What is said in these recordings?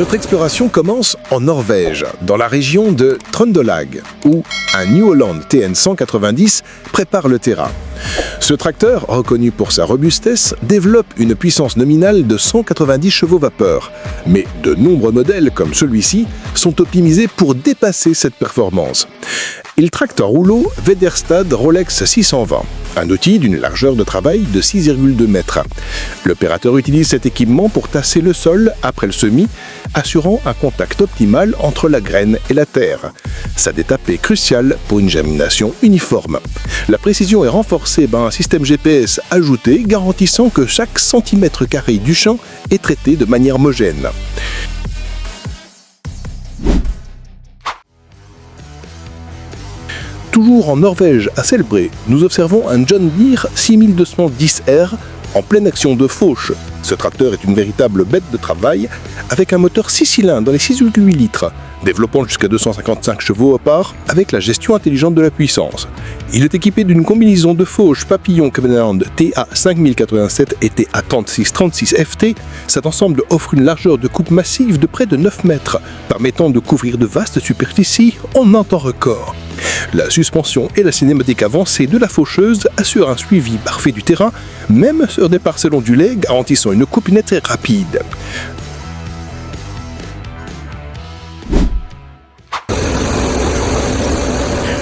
Notre exploration commence en Norvège, dans la région de Trøndelag, où un New Holland TN 190 prépare le terrain. Ce tracteur, reconnu pour sa robustesse, développe une puissance nominale de 190 chevaux vapeur. Mais de nombreux modèles, comme celui-ci, sont optimisés pour dépasser cette performance. Il tracte en rouleau Vederstad Rolex 620, un outil d'une largeur de travail de 6,2 mètres. L'opérateur utilise cet équipement pour tasser le sol après le semis, assurant un contact optimal entre la graine et la terre. Cette étape est cruciale pour une germination uniforme. La précision est renforcée par un système GPS ajouté garantissant que chaque centimètre carré du champ est traité de manière homogène. Toujours en Norvège, à Selbré, nous observons un John Deere 6210R en pleine action de fauche. Ce tracteur est une véritable bête de travail avec un moteur 6 cylindres dans les 6,8 litres, développant jusqu'à 255 chevaux au part avec la gestion intelligente de la puissance. Il est équipé d'une combinaison de fauche Papillon Covenant TA 5087 et TA 3636 FT. Cet ensemble offre une largeur de coupe massive de près de 9 mètres, permettant de couvrir de vastes superficies en un temps record. La suspension et la cinématique avancée de la faucheuse assurent un suivi parfait du terrain, même sur des parcelles ondulées, garantissant une coupe nette et rapide.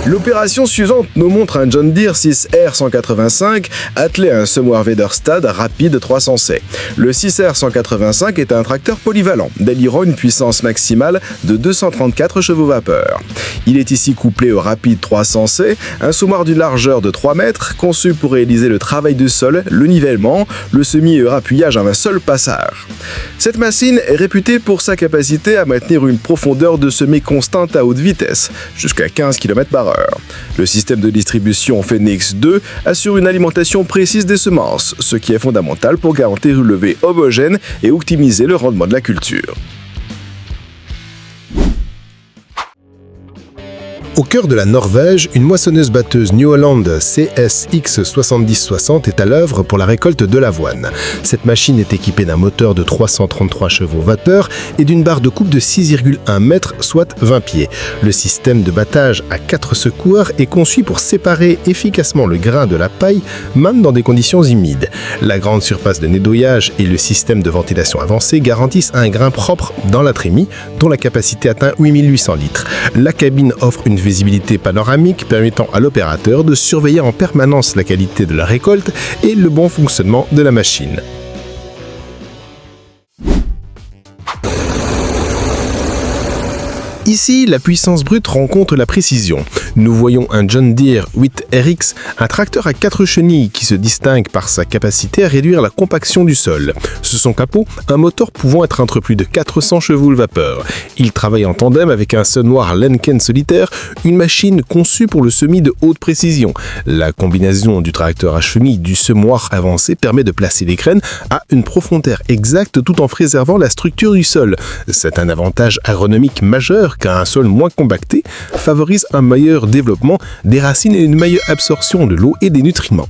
L'opération suivante nous montre un John Deere 6R 185 attelé à un semoir Vederstad rapide 300C. Le 6R 185 est un tracteur polyvalent, délivrant une puissance maximale de 234 chevaux vapeur. Il est ici couplé au rapide 300C, un semoir d'une largeur de 3 mètres, conçu pour réaliser le travail du sol, le nivellement, le semis et le rappuyage en un seul passage. Cette machine est réputée pour sa capacité à maintenir une profondeur de semis constante à haute vitesse, jusqu'à 15 km/h. Le système de distribution Phoenix 2 assure une alimentation précise des semences, ce qui est fondamental pour garantir une levée homogène et optimiser le rendement de la culture. Au cœur de la Norvège, une moissonneuse-batteuse New Holland CSX 7060 est à l'œuvre pour la récolte de l'avoine. Cette machine est équipée d'un moteur de 333 chevaux vapeur et d'une barre de coupe de 6,1 mètres, soit 20 pieds. Le système de battage à 4 secours est conçu pour séparer efficacement le grain de la paille, même dans des conditions humides. La grande surface de nettoyage et le système de ventilation avancé garantissent un grain propre dans la trémie, dont la capacité atteint 8800 litres. La cabine offre une visibilité panoramique permettant à l'opérateur de surveiller en permanence la qualité de la récolte et le bon fonctionnement de la machine. Ici, la puissance brute rencontre la précision. Nous voyons un John Deere 8RX, un tracteur à 4 chenilles qui se distingue par sa capacité à réduire la compaction du sol. Sous son capot, un moteur pouvant être entre plus de 400 chevaux de vapeur. Il travaille en tandem avec un semoir Lenken solitaire, une machine conçue pour le semis de haute précision. La combinaison du tracteur à chenilles du semoir avancé permet de placer les graines à une profondeur exacte tout en préservant la structure du sol. C'est un avantage agronomique majeur car un sol moins compacté favorise un meilleur développement des racines et une meilleure absorption de l'eau et des nutriments.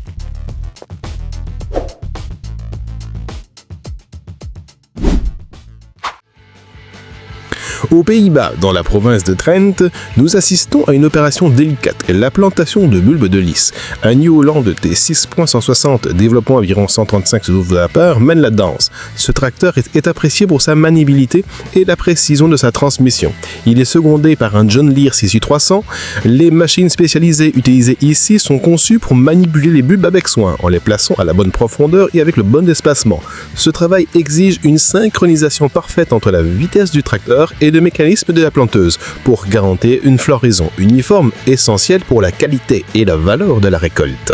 Aux Pays-Bas, dans la province de Trent, nous assistons à une opération délicate, la plantation de bulbes de lys. Un New Holland T6.160 développant environ 135 chevaux de vapeur mène la danse. Ce tracteur est apprécié pour sa maniabilité et la précision de sa transmission. Il est secondé par un John Deere 6U300. Les machines spécialisées utilisées ici sont conçues pour manipuler les bulbes avec soin, en les plaçant à la bonne profondeur et avec le bon espacement. Ce travail exige une synchronisation parfaite entre la vitesse du tracteur et le mécanisme de la planteuse pour garantir une floraison uniforme essentielle pour la qualité et la valeur de la récolte.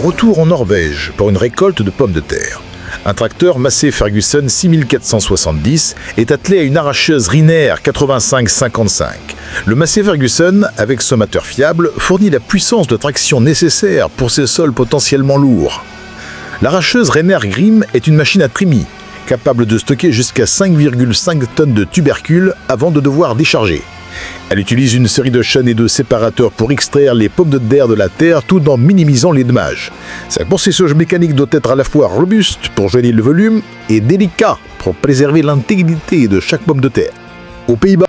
Retour en Norvège pour une récolte de pommes de terre. Un tracteur Massey Ferguson 6470 est attelé à une arracheuse Riner 8555. Le Massey Ferguson, avec sommateur fiable, fournit la puissance de traction nécessaire pour ces sols potentiellement lourds. L'arracheuse Riner Grimm est une machine à trémie, capable de stocker jusqu'à 5,5 tonnes de tubercules avant de devoir décharger. Elle utilise une série de chaînes et de séparateurs pour extraire les pommes de terre de la terre tout en minimisant les dommages. Sa processus mécanique doit être à la fois robuste pour gérer le volume et délicat pour préserver l'intégrité de chaque pomme de terre. Aux Pays-Bas,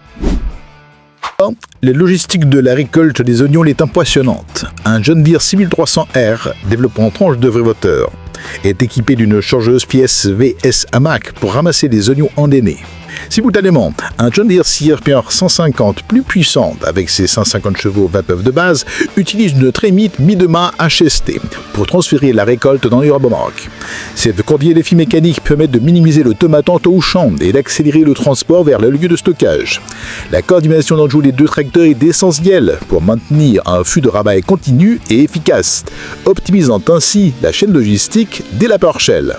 la logistique de la récolte des oignons est impressionnante. Un John Deere 6300R, développé en tranche de vrai moteur, est équipé d'une changeuse pièce VS AMAC pour ramasser les oignons endénés. Simultanément, un John Deere CRPR 150 plus puissante avec ses 150 chevaux vapeur de base utilise une trémite mi-de-main HST pour transférer la récolte dans les remorques. Cette coordonnée défi mécanique permet de minimiser le tomatant au champ et d'accélérer le transport vers le lieu de stockage. La coordination entre les deux tracteurs est essentielle pour maintenir un flux de rabat continu et efficace, optimisant ainsi la chaîne logistique dès la parcelle.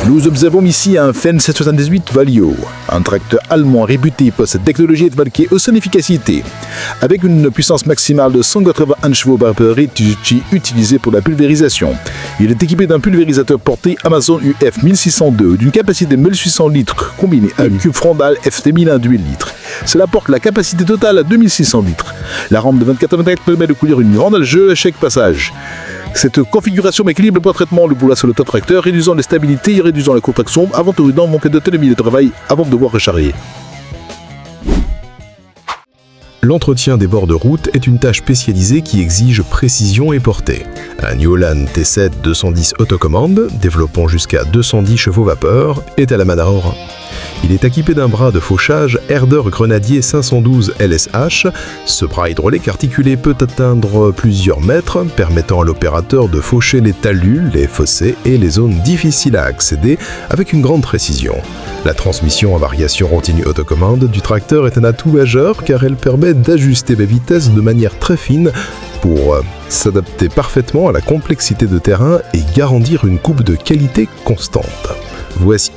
Nous observons ici un Fendt 778 Valio, un tracteur allemand réputé pour sa technologie et son efficacité. Avec une puissance maximale de 181 chevaux par heure utilisée pour la pulvérisation. Il est équipé d'un pulvérisateur porté Amazon UF 1602 d'une capacité de 1800 litres combiné à une cube frontale FT 1001 de 8 litres. Cela porte la capacité totale à 2600 litres. La rampe de 24 mètres permet de courir une grande à jeu à chaque passage. Cette configuration équilibre le poids de traitement le boulot sur le top tracteur, réduisant les stabilités et réduisant la contraction avant de manquer d'autonomie de travail avant de devoir recharger. L'entretien des bords de route est une tâche spécialisée qui exige précision et portée. Un New Holland T7 210 autocommande, développant jusqu'à 210 chevaux vapeur, est à la manœuvre. Il est équipé d'un bras de fauchage Herder Grenadier 512 LSH. Ce bras hydraulique articulé peut atteindre plusieurs mètres, permettant à l'opérateur de faucher les talus, les fossés et les zones difficiles à accéder avec une grande précision. La transmission en variation continue autocommande du tracteur est un atout majeur car elle permet d'ajuster la vitesse de manière très fine pour s'adapter parfaitement à la complexité de terrain et garantir une coupe de qualité constante. Voici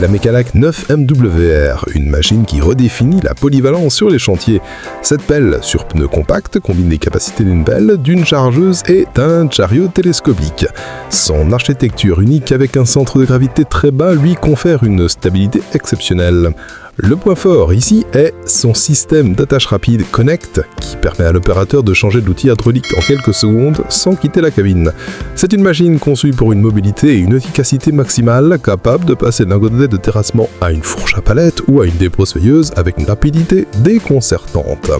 la Mecalac 9 MWR, une machine qui redéfinit la polyvalence sur les chantiers. Cette pelle sur pneus compacts combine les capacités d'une pelle, d'une chargeuse et d'un chariot télescopique. Son architecture unique avec un centre de gravité très bas lui confère une stabilité exceptionnelle. Le point fort ici est son système d'attache rapide Connect qui permet à l'opérateur de changer d'outil hydraulique en quelques secondes sans quitter la cabine. C'est une machine conçue pour une mobilité et une efficacité maximale capable de passer d'un godet de terrassement à une fourche à palette ou à une débroussailleuse avec une rapidité déconcertante.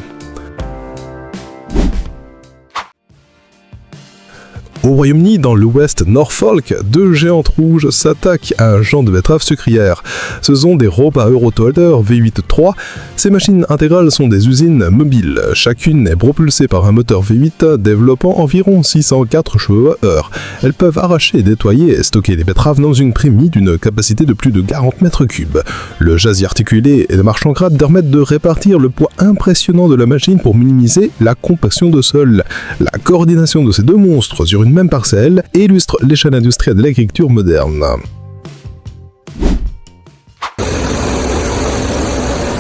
Au Royaume-Uni, dans l'ouest Norfolk, deux géantes rouges s'attaquent à un champ de betteraves sucrières. Ce sont des Ropa Eurotolder V8-3. Ces machines intégrales sont des usines mobiles. Chacune est propulsée par un moteur V8 développant environ 604 chevaux/heure. Elles peuvent arracher, nettoyer et stocker les betteraves dans une prémie d'une capacité de plus de 40 mètres cubes. Le châssis articulé et le marche en grade permettent de répartir le poids impressionnant de la machine pour minimiser la compaction de sol. La coordination de ces deux monstres sur une même parcelle illustre l'échelle industrielle de l'agriculture moderne.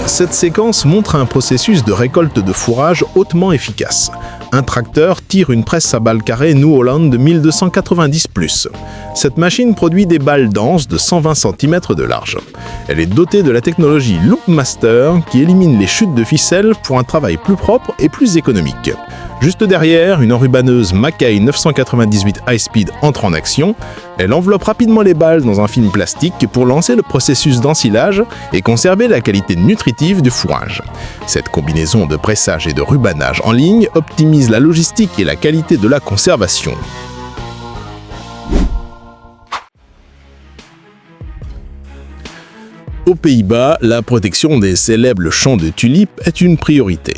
Cette séquence montre un processus de récolte de fourrage hautement efficace. Un tracteur tire une presse à balles carrées New Holland de 1290+. Cette machine produit des balles denses de 120 cm de large. Elle est dotée de la technologie Loopmaster qui élimine les chutes de ficelle pour un travail plus propre et plus économique. Juste derrière, une enrubanneuse Mackay 998 High Speed entre en action. Elle enveloppe rapidement les balles dans un film plastique pour lancer le processus d'ensilage et conserver la qualité nutritive du fourrage. Cette combinaison de pressage et de rubanage en ligne optimise la logistique et la qualité de la conservation. Aux Pays-Bas, la protection des célèbres champs de tulipes est une priorité.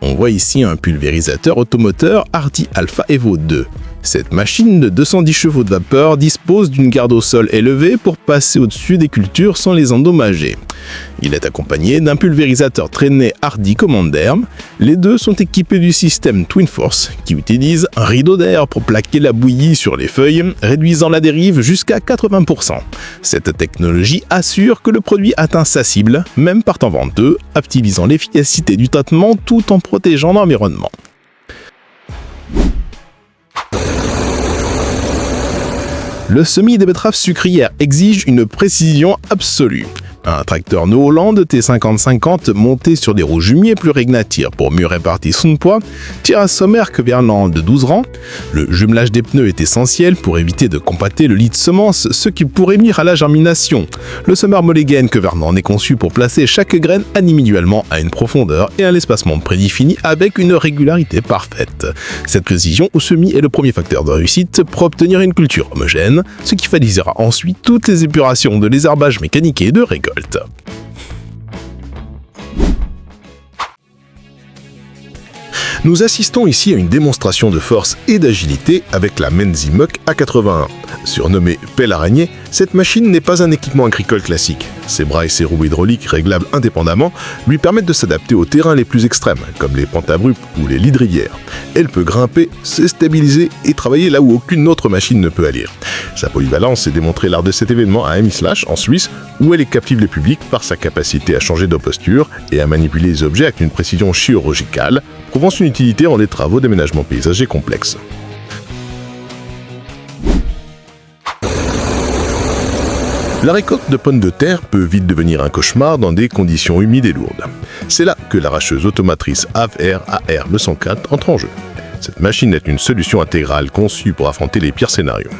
On voit ici un pulvérisateur automoteur Hardy Alpha Evo 2. Cette machine de 210 chevaux de vapeur dispose d'une garde au sol élevée pour passer au-dessus des cultures sans les endommager. Il est accompagné d'un pulvérisateur traîné Hardy Commander. Les deux sont équipés du système Twin Force qui utilise un rideau d'air pour plaquer la bouillie sur les feuilles, réduisant la dérive jusqu'à 80%. Cette technologie assure que le produit atteint sa cible, même par temps venteux, optimisant l'efficacité du traitement tout en protégeant l'environnement. Le semis des betteraves sucrières exige une précision absolue. Un tracteur New Holland T50-50 monté sur des roues jumiers plurignatières pour mieux répartir son poids tire un sommaire Quevernant de 12 rangs. Le jumelage des pneus est essentiel pour éviter de compacter le lit de semence, ce qui pourrait nuire à la germination. Le sommaire Mulligan Quevernant est conçu pour placer chaque graine individuellement à une profondeur et à l'espacement prédéfini avec une régularité parfaite. Cette précision au semis est le premier facteur de réussite pour obtenir une culture homogène, ce qui facilitera ensuite toutes les épurations de désherbage mécanique et de récolte. Nous assistons ici à une démonstration de force et d'agilité avec la Menzimuk A81. Surnommée pelle araignée, cette machine n'est pas un équipement agricole classique. Ses bras et ses roues hydrauliques réglables indépendamment lui permettent de s'adapter aux terrains les plus extrêmes, comme les pentes abruptes ou les lits de rivière. Elle peut grimper, se stabiliser et travailler là où aucune autre machine ne peut aller. Sa polyvalence est démontrée lors de cet événement à Emislach, en Suisse, où elle captive le public par sa capacité à changer de posture et à manipuler les objets avec une précision chirurgicale, prouvant son utilité dans les travaux d'aménagement paysager complexes. La récolte de pommes de terre peut vite devenir un cauchemar dans des conditions humides et lourdes. C'est là que l'arracheuse automatrice AVR AR 204 entre en jeu. Cette machine est une solution intégrale conçue pour affronter les pires scénarios.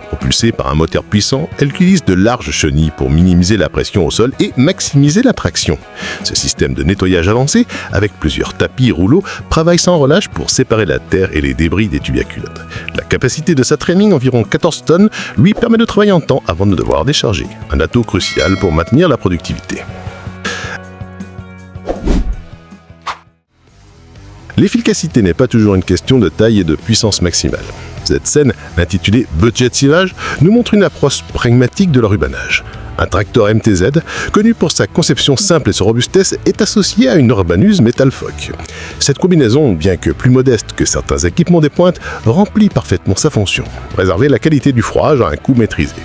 Propulsée par un moteur puissant, elle utilise de larges chenilles pour minimiser la pression au sol et maximiser la traction. Ce système de nettoyage avancé, avec plusieurs tapis et rouleaux, travaille sans relâche pour séparer la terre et les débris des tubercules. La capacité de sa training, environ 14 tonnes, lui permet de travailler en temps avant de devoir décharger. Un atout crucial pour maintenir la productivité. L'efficacité n'est pas toujours une question de taille et de puissance maximale. Cette scène, intitulée « Budget silage », nous montre une approche pragmatique de leur rubanage. Un tracteur MTZ, connu pour sa conception simple et sa robustesse, est associé à une Urbanus Metalfoc. Cette combinaison, bien que plus modeste que certains équipements des pointes, remplit parfaitement sa fonction, préserver la qualité du fourrage à un coût maîtrisé.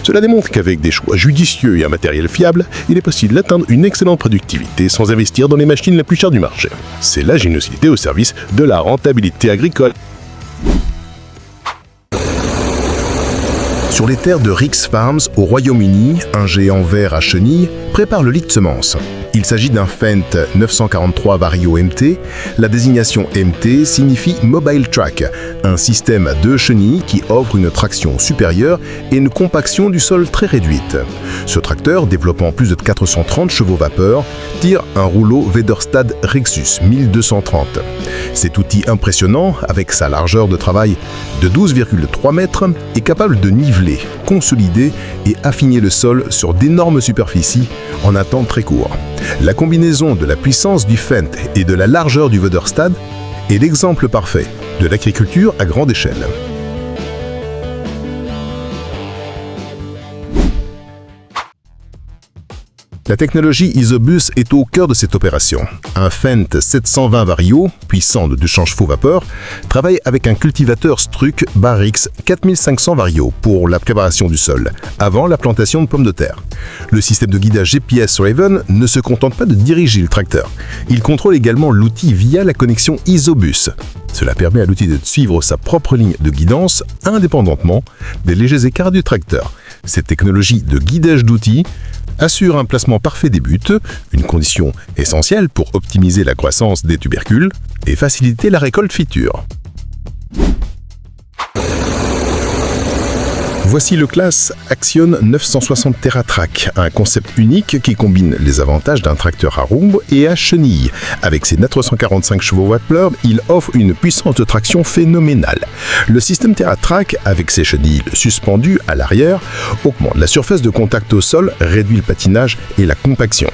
Cela démontre qu'avec des choix judicieux et un matériel fiable, il est possible d'atteindre une excellente productivité sans investir dans les machines les plus chères du marché. C'est l'ingéniosité au service de la rentabilité agricole. Sur les terres de Rix Farms au Royaume-Uni, un géant vert à chenilles prépare le lit de semences. Il s'agit d'un Fendt 943 Vario MT. La désignation MT signifie Mobile Track, un système à 2 chenilles qui offre une traction supérieure et une compaction du sol très réduite. Ce tracteur, développant plus de 430 chevaux vapeur, tire un rouleau Wederstad Rexus 1230. Cet outil impressionnant, avec sa largeur de travail de 12,3 mètres, est capable de niveler, consolider et affiner le sol sur d'énormes superficies en un temps très court. La combinaison de la puissance du Fendt et de la largeur du Wederstad est l'exemple parfait de l'agriculture à grande échelle. La technologie Isobus est au cœur de cette opération. Un Fendt 720 Vario, puissant de 200 chevaux vapeur, travaille avec un cultivateur Struck Barrix 4500 Vario pour la préparation du sol, avant la plantation de pommes de terre. Le système de guidage GPS Raven ne se contente pas de diriger le tracteur. Il contrôle également l'outil via la connexion Isobus. Cela permet à l'outil de suivre sa propre ligne de guidance indépendamment des légers écarts du tracteur. Cette technologie de guidage d'outils assure un placement parfait des buts, une condition essentielle pour optimiser la croissance des tubercules et faciliter la récolte future. Voici le classe Action 960 TerraTrack, un concept unique qui combine les avantages d'un tracteur à roue et à chenilles. Avec ses 945 chevaux vapeur, il offre une puissance de traction phénoménale. Le système TerraTrack, avec ses chenilles suspendues à l'arrière, augmente la surface de contact au sol, réduit le patinage et la compaction.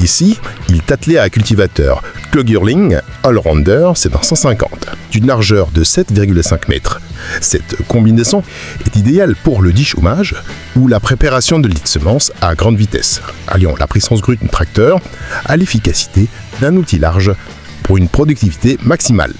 Ici, il est attelé à un cultivateur Klögerling Allrounder, c'est un 150, d'une largeur de 7,5 mètres. Cette combinaison est idéale pour le déchômage ou la préparation de lits de semences à grande vitesse, alliant la puissance brute du tracteur à l'efficacité d'un outil large pour une productivité maximale.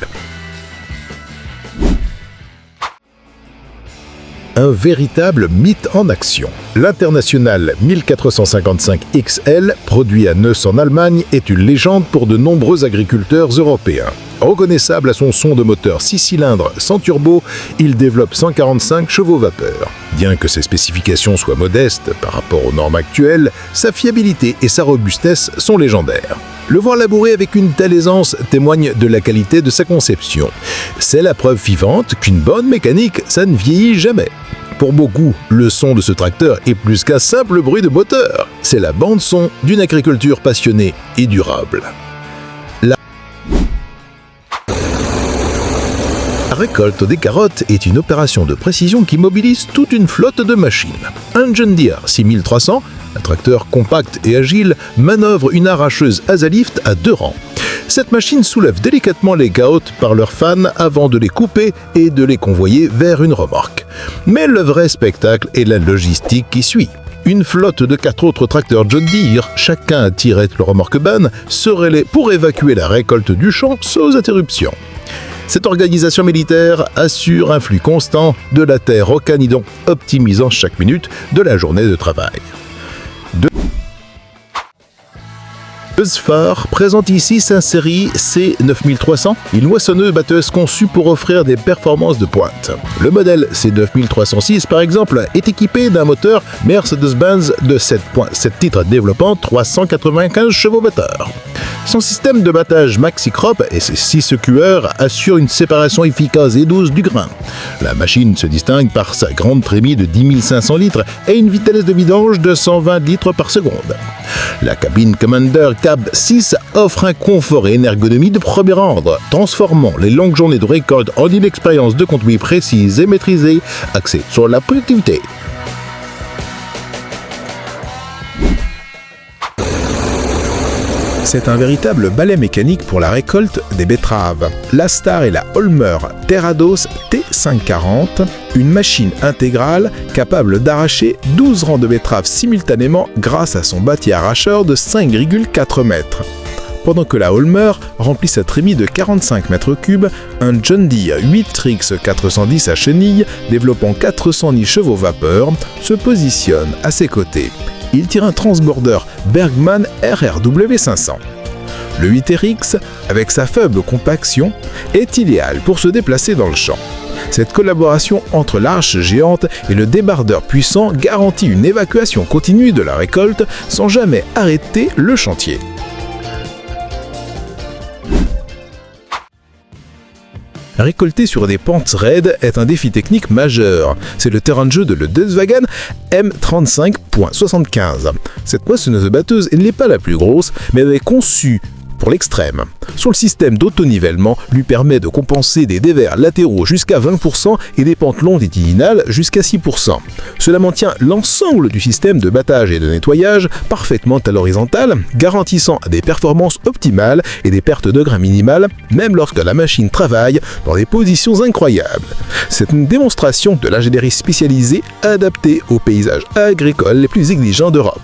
Un véritable mythe en action. L'International 1455 XL, produit à Neuss en Allemagne, est une légende pour de nombreux agriculteurs européens. reconnaissable à son son de moteur 6 cylindres sans turbo, il développe 145 chevaux vapeur. Bien que ses spécifications soient modestes par rapport aux normes actuelles, sa fiabilité et sa robustesse sont légendaires. Le voir labourer avec une telle aisance témoigne de la qualité de sa conception. C'est la preuve vivante qu'une bonne mécanique, ça ne vieillit jamais. Pour beaucoup, le son de ce tracteur est plus qu'un simple bruit de moteur. C'est la bande-son d'une agriculture passionnée et durable. La récolte des carottes est une opération de précision qui mobilise toute une flotte de machines. Un John Deere 6300, un tracteur compact et agile, manœuvre une arracheuse Azalift à 2 rangs. Cette machine soulève délicatement les carottes par leurs fans avant de les couper et de les convoyer vers une remorque. Mais le vrai spectacle est la logistique qui suit. Une flotte de 4 autres tracteurs John Deere, chacun à tirer le remorque-ban, se relaie pour évacuer la récolte du champ sans interruption. Cette organisation militaire assure un flux constant de la terre au canidon, optimisant chaque minute de la journée de travail. Phare présente ici sa série C9300, une moissonneuse-batteuse conçue pour offrir des performances de pointe. Le modèle C9306, par exemple, est équipé d'un moteur Mercedes-Benz de 7.7 litres développant 395 chevaux moteurs. Son système de battage Maxi-Crop et ses 6 cueurs assurent une séparation efficace et douce du grain. La machine se distingue par sa grande trémie de 10 500 litres et une vitesse de vidange de 120 litres par seconde. La cabine Commander Cab 6 offre un confort et une ergonomie de premier ordre, transformant les longues journées de récolte en une expérience de conduite précise et maîtrisée, axée sur la productivité. C'est un véritable balai mécanique pour la récolte des betteraves. La star est la Holmer Terrados T540, une machine intégrale capable d'arracher 12 rangs de betteraves simultanément grâce à son bâti arracheur de 5,4 mètres. Pendant que la Holmer remplit sa trémie de 45 mètres cubes, un John Deere 8Trix 410 à chenilles, développant 410 chevaux vapeur, se positionne à ses côtés. Il tire un transborder Bergmann RRW500. Le 8RX, avec sa faible compaction, est idéal pour se déplacer dans le champ. Cette collaboration entre l'arche géante et le débardeur puissant garantit une évacuation continue de la récolte sans jamais arrêter le chantier. Récolter sur des pentes raides est un défi technique majeur. C'est le terrain de jeu de le Volkswagen M35.75. Cette moissonneuse-batteuse n'est pas la plus grosse, mais elle est conçue pour l'extrême. Son système d'autonivellement lui permet de compenser des dévers latéraux jusqu'à 20% et des pentes longitudinales jusqu'à 6%. Cela maintient l'ensemble du système de battage et de nettoyage parfaitement à l'horizontale, garantissant des performances optimales et des pertes de grains minimales, même lorsque la machine travaille dans des positions incroyables. C'est une démonstration de l'ingénierie spécialisée adaptée aux paysages agricoles les plus exigeants d'Europe.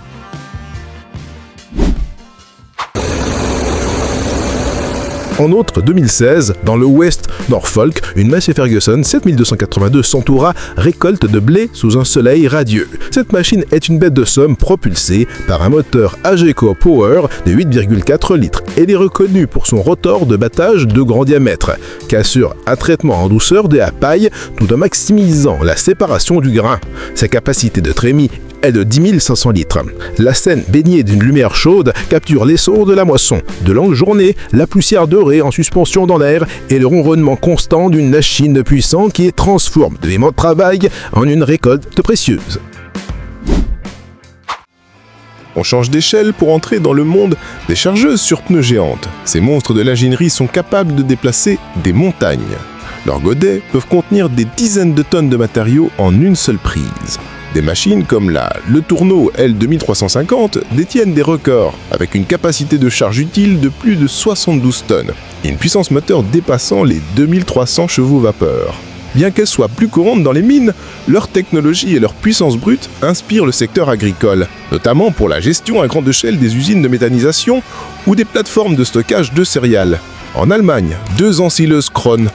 En outre, 2016, dans le West Norfolk, une Massey Ferguson 7282 Centaura récolte de blé sous un soleil radieux. Cette machine est une bête de somme propulsée par un moteur Ageco Power de 8,4 litres. Elle est reconnue pour son rotor de battage de grand diamètre, qui assure un traitement en douceur de la paille tout en maximisant la séparation du grain. Sa capacité de trémie est de 10 500 litres. La scène baignée d'une lumière chaude capture l'essor de la moisson. De longues journées, la poussière dorée en suspension dans l'air et le ronronnement constant d'une machine puissante qui transforme des moments de travail en une récolte précieuse. On change d'échelle pour entrer dans le monde des chargeuses sur pneus géantes. Ces monstres de l'ingénierie sont capables de déplacer des montagnes. Leurs godets peuvent contenir des dizaines de tonnes de matériaux en une seule prise. Des machines comme le Tourneau L2350 détiennent des records, avec une capacité de charge utile de plus de 72 tonnes et une puissance moteur dépassant les 2300 chevaux vapeur. Bien qu'elles soient plus courantes dans les mines, leur technologie et leur puissance brute inspirent le secteur agricole, notamment pour la gestion à grande échelle des usines de méthanisation ou des plateformes de stockage de céréales. En Allemagne, 2 ensileuses Kron,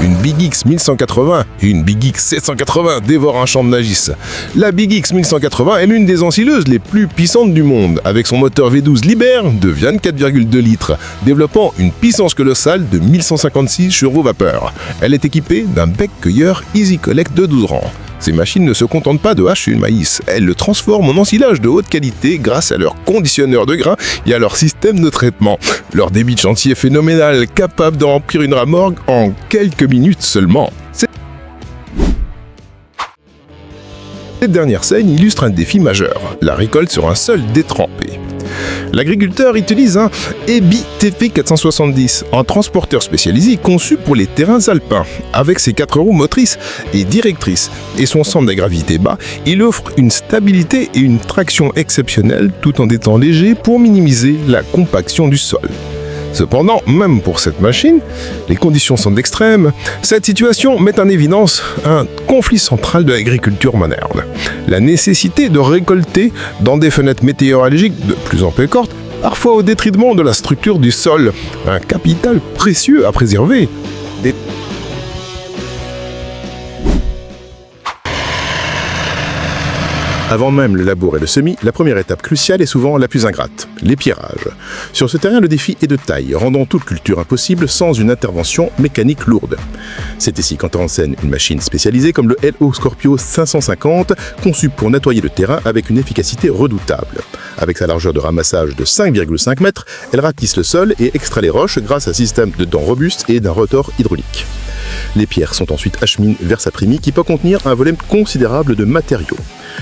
une Big X 1180 et une Big X 780 dévorent un champ de Nagis. La Big X 1180 est l'une des ensileuses les plus puissantes du monde, avec son moteur V12 Liber de 24,2 litres, développant une puissance colossale de 1156 chevaux-vapeur. Elle est équipée d'un bec cueilleur Easy Collect de 12 rangs. Ces machines ne se contentent pas de hacher le maïs, elles le transforment en ensilage de haute qualité grâce à leur conditionneur de grains et à leur système de traitement. Leur débit de chantier est phénoménal, capable de remplir une ramorgue en quelques minutes seulement. Cette dernière scène illustre un défi majeur, la récolte sur un sol détrempé. L'agriculteur utilise un EBI TP470, un transporteur spécialisé conçu pour les terrains alpins. Avec ses 4 roues motrices et directrices et son centre de gravité bas, il offre une stabilité et une traction exceptionnelles tout en étant léger pour minimiser la compaction du sol. Cependant, même pour cette machine, les conditions sont extrêmes. Cette situation met en évidence un conflit central de l'agriculture moderne. La nécessité de récolter dans des fenêtres météorologiques de plus en plus courtes, parfois au détriment de la structure du sol, un capital précieux à préserver. Avant même le labour et le semis, la première étape cruciale est souvent la plus ingrate, l'épierrage. Sur ce terrain, le défi est de taille, rendant toute culture impossible sans une intervention mécanique lourde. C'est ici qu'entre en scène une machine spécialisée comme le LO Scorpio 550, conçue pour nettoyer le terrain avec une efficacité redoutable. Avec sa largeur de ramassage de 5,5 mètres, elle ratisse le sol et extrait les roches grâce à un système de dents robustes et d'un rotor hydraulique. Les pierres sont ensuite acheminées vers sa prémie qui peut contenir un volume considérable de matériaux.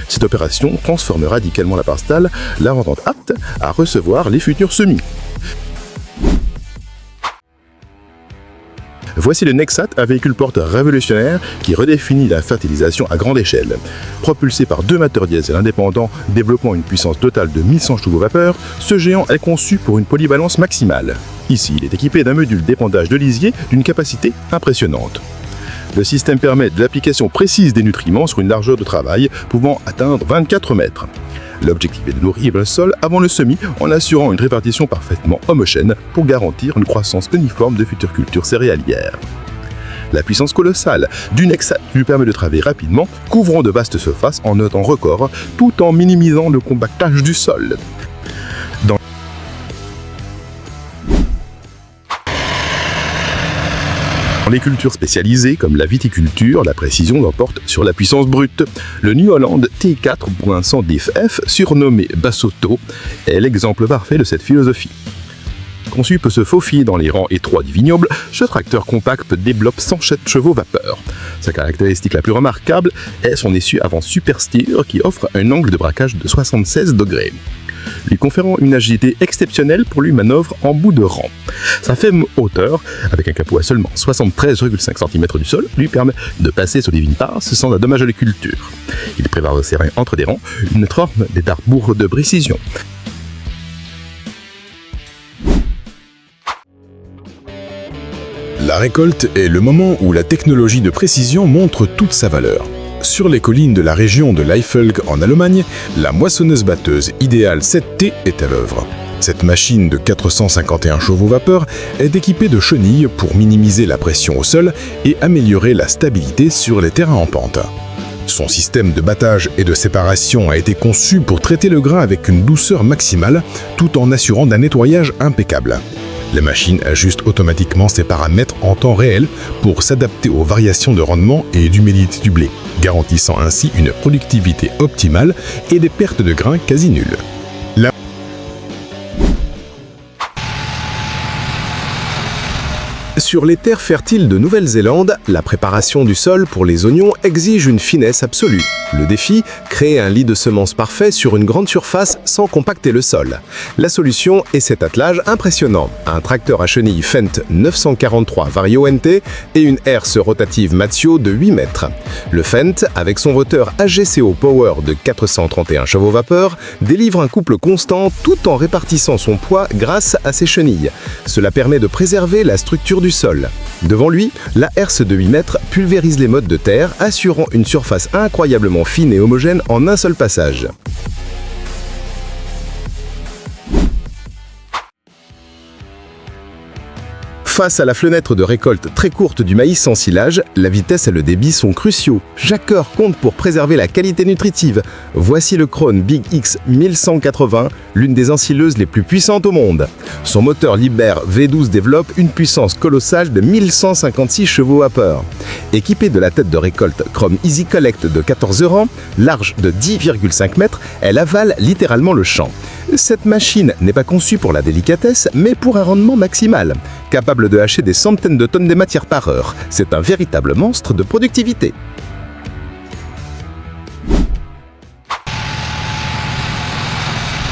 Cette opération transforme radicalement la parcelle, la rendant apte à recevoir les futurs semis. Voici le Nexat, un véhicule porte révolutionnaire qui redéfinit la fertilisation à grande échelle. Propulsé par 2 moteurs diesel indépendants développant une puissance totale de 1100 chevaux-vapeur, ce géant est conçu pour une polyvalence maximale. Ici, il est équipé d'un module d'épandage de lisier d'une capacité impressionnante. Le système permet de l'application précise des nutriments sur une largeur de travail pouvant atteindre 24 mètres. L'objectif est de nourrir le sol avant le semis en assurant une répartition parfaitement homogène pour garantir une croissance uniforme de futures cultures céréalières. La puissance colossale du Nexat lui permet de travailler rapidement, couvrant de vastes surfaces en un temps record, tout en minimisant le compactage du sol. Dans les cultures spécialisées comme la viticulture, la précision l'emporte sur la puissance brute. Le New Holland T4.110F, surnommé Bassotto, est l'exemple parfait de cette philosophie. Conçu pour se faufiler dans les rangs étroits du vignoble, ce tracteur compact développe 107 chevaux vapeur. Sa caractéristique la plus remarquable est son essieu avant supersteer qui offre un angle de braquage de 76 degrés. Lui conférant une agilité exceptionnelle pour lui manœuvre en bout de rang. Sa faible hauteur, avec un capot à seulement 73,5 cm du sol, lui permet de passer sur des vignes passes sans dommage à la culture. Il prévoit resserrer entre des rangs une forme d'arboure de précision. La récolte est le moment où la technologie de précision montre toute sa valeur. Sur les collines de la région de l'Eifel en Allemagne, la moissonneuse-batteuse Ideal 7T est à l'œuvre. Cette machine de 451 chevaux-vapeur est équipée de chenilles pour minimiser la pression au sol et améliorer la stabilité sur les terrains en pente. Son système de battage et de séparation a été conçu pour traiter le grain avec une douceur maximale tout en assurant un nettoyage impeccable. La machine ajuste automatiquement ses paramètres en temps réel pour s'adapter aux variations de rendement et d'humidité du blé, garantissant ainsi une productivité optimale et des pertes de grains quasi nulles. Sur les terres fertiles de Nouvelle-Zélande, la préparation du sol pour les oignons exige une finesse absolue. Le défi, créer un lit de semences parfait sur une grande surface sans compacter le sol. La solution est cet attelage impressionnant, un tracteur à chenilles Fendt 943 Vario NT et une herse rotative Mazzio de 8 mètres. Le Fendt, avec son moteur AGCO Power de 431 chevaux-vapeur, délivre un couple constant tout en répartissant son poids grâce à ses chenilles. Cela permet de préserver la structure du sol. Devant lui, la herse de 8 mètres pulvérise les mottes de terre, assurant une surface incroyablement fine et homogène en un seul passage. Face à la fenêtre de récolte très courte du maïs sans silage, la vitesse et le débit sont cruciaux. Chaque heure compte pour préserver la qualité nutritive. Voici le Krone Big X 1180, l'une des ensileuses les plus puissantes au monde. Son moteur Liber V12 développe une puissance colossale de 1156 chevaux-vapeur. Équipée de la tête de récolte Chrome Easy Collect de 14 rangs, large de 10,5 mètres, elle avale littéralement le champ. Cette machine n'est pas conçue pour la délicatesse, mais pour un rendement maximal. Capable de hacher des centaines de tonnes de matière par heure, c'est un véritable monstre de productivité.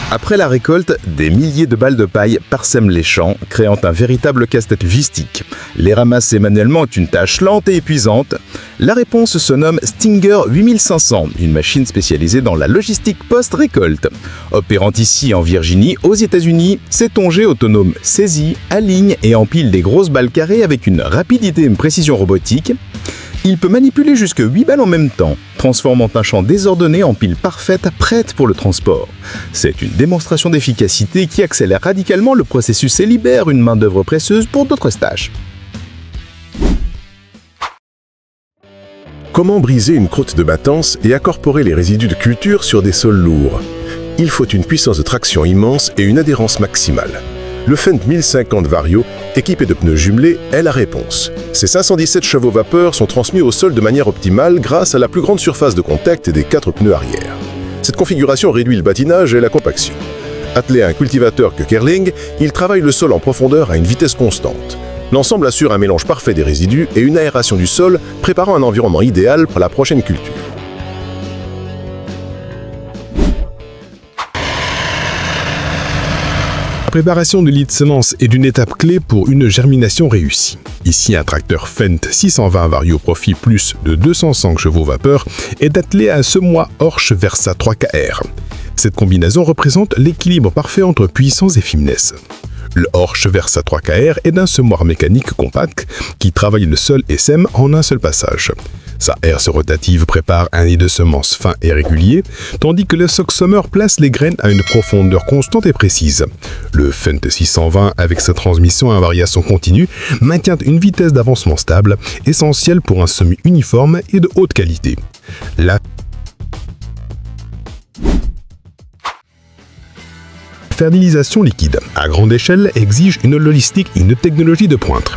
Après la récolte, des milliers de balles de paille parsèment les champs, créant un véritable casse-tête logistique. Les ramasser manuellement est une tâche lente et épuisante. La réponse se nomme Stinger 8500, une machine spécialisée dans la logistique post-récolte. Opérant ici en Virginie, aux États-Unis, cet tongé autonome saisit, aligne et empile des grosses balles carrées avec une rapidité et une précision robotique. Il peut manipuler jusque 8 balles en même temps, transformant un champ désordonné en pile parfaite prête pour le transport. C'est une démonstration d'efficacité qui accélère radicalement le processus et libère une main-d'œuvre précieuse pour d'autres tâches. Comment briser une croûte de battance et incorporer les résidus de culture sur des sols lourds? Il faut une puissance de traction immense et une adhérence maximale. Le Fendt 1050 Vario, équipé de pneus jumelés, est la réponse. Ces 517 chevaux-vapeur sont transmis au sol de manière optimale grâce à la plus grande surface de contact des 4 pneus arrière. Cette configuration réduit le patinage et la compaction. Attelé à un cultivateur que Kerling, il travaille le sol en profondeur à une vitesse constante. L'ensemble assure un mélange parfait des résidus et une aération du sol, préparant un environnement idéal pour la prochaine culture. La préparation de lit de semences est une étape clé pour une germination réussie. Ici, un tracteur Fendt 620 Vario Profi Plus de 205 chevaux-vapeur est attelé à un semoir Horsch Versa 3KR. Cette combinaison représente l'équilibre parfait entre puissance et finesse. Le Horsch Versa 3KR est un semoir mécanique compact qui travaille le sol et sème en un seul passage. Sa herse rotative prépare un nid de semences fin et régulier, tandis que le Sock Sommer place les graines à une profondeur constante et précise. Le Fendt 620, avec sa transmission à variation continue, maintient une vitesse d'avancement stable, essentielle pour un semis uniforme et de haute qualité. La fertilisation liquide à grande échelle exige une logistique et une technologie de pointe.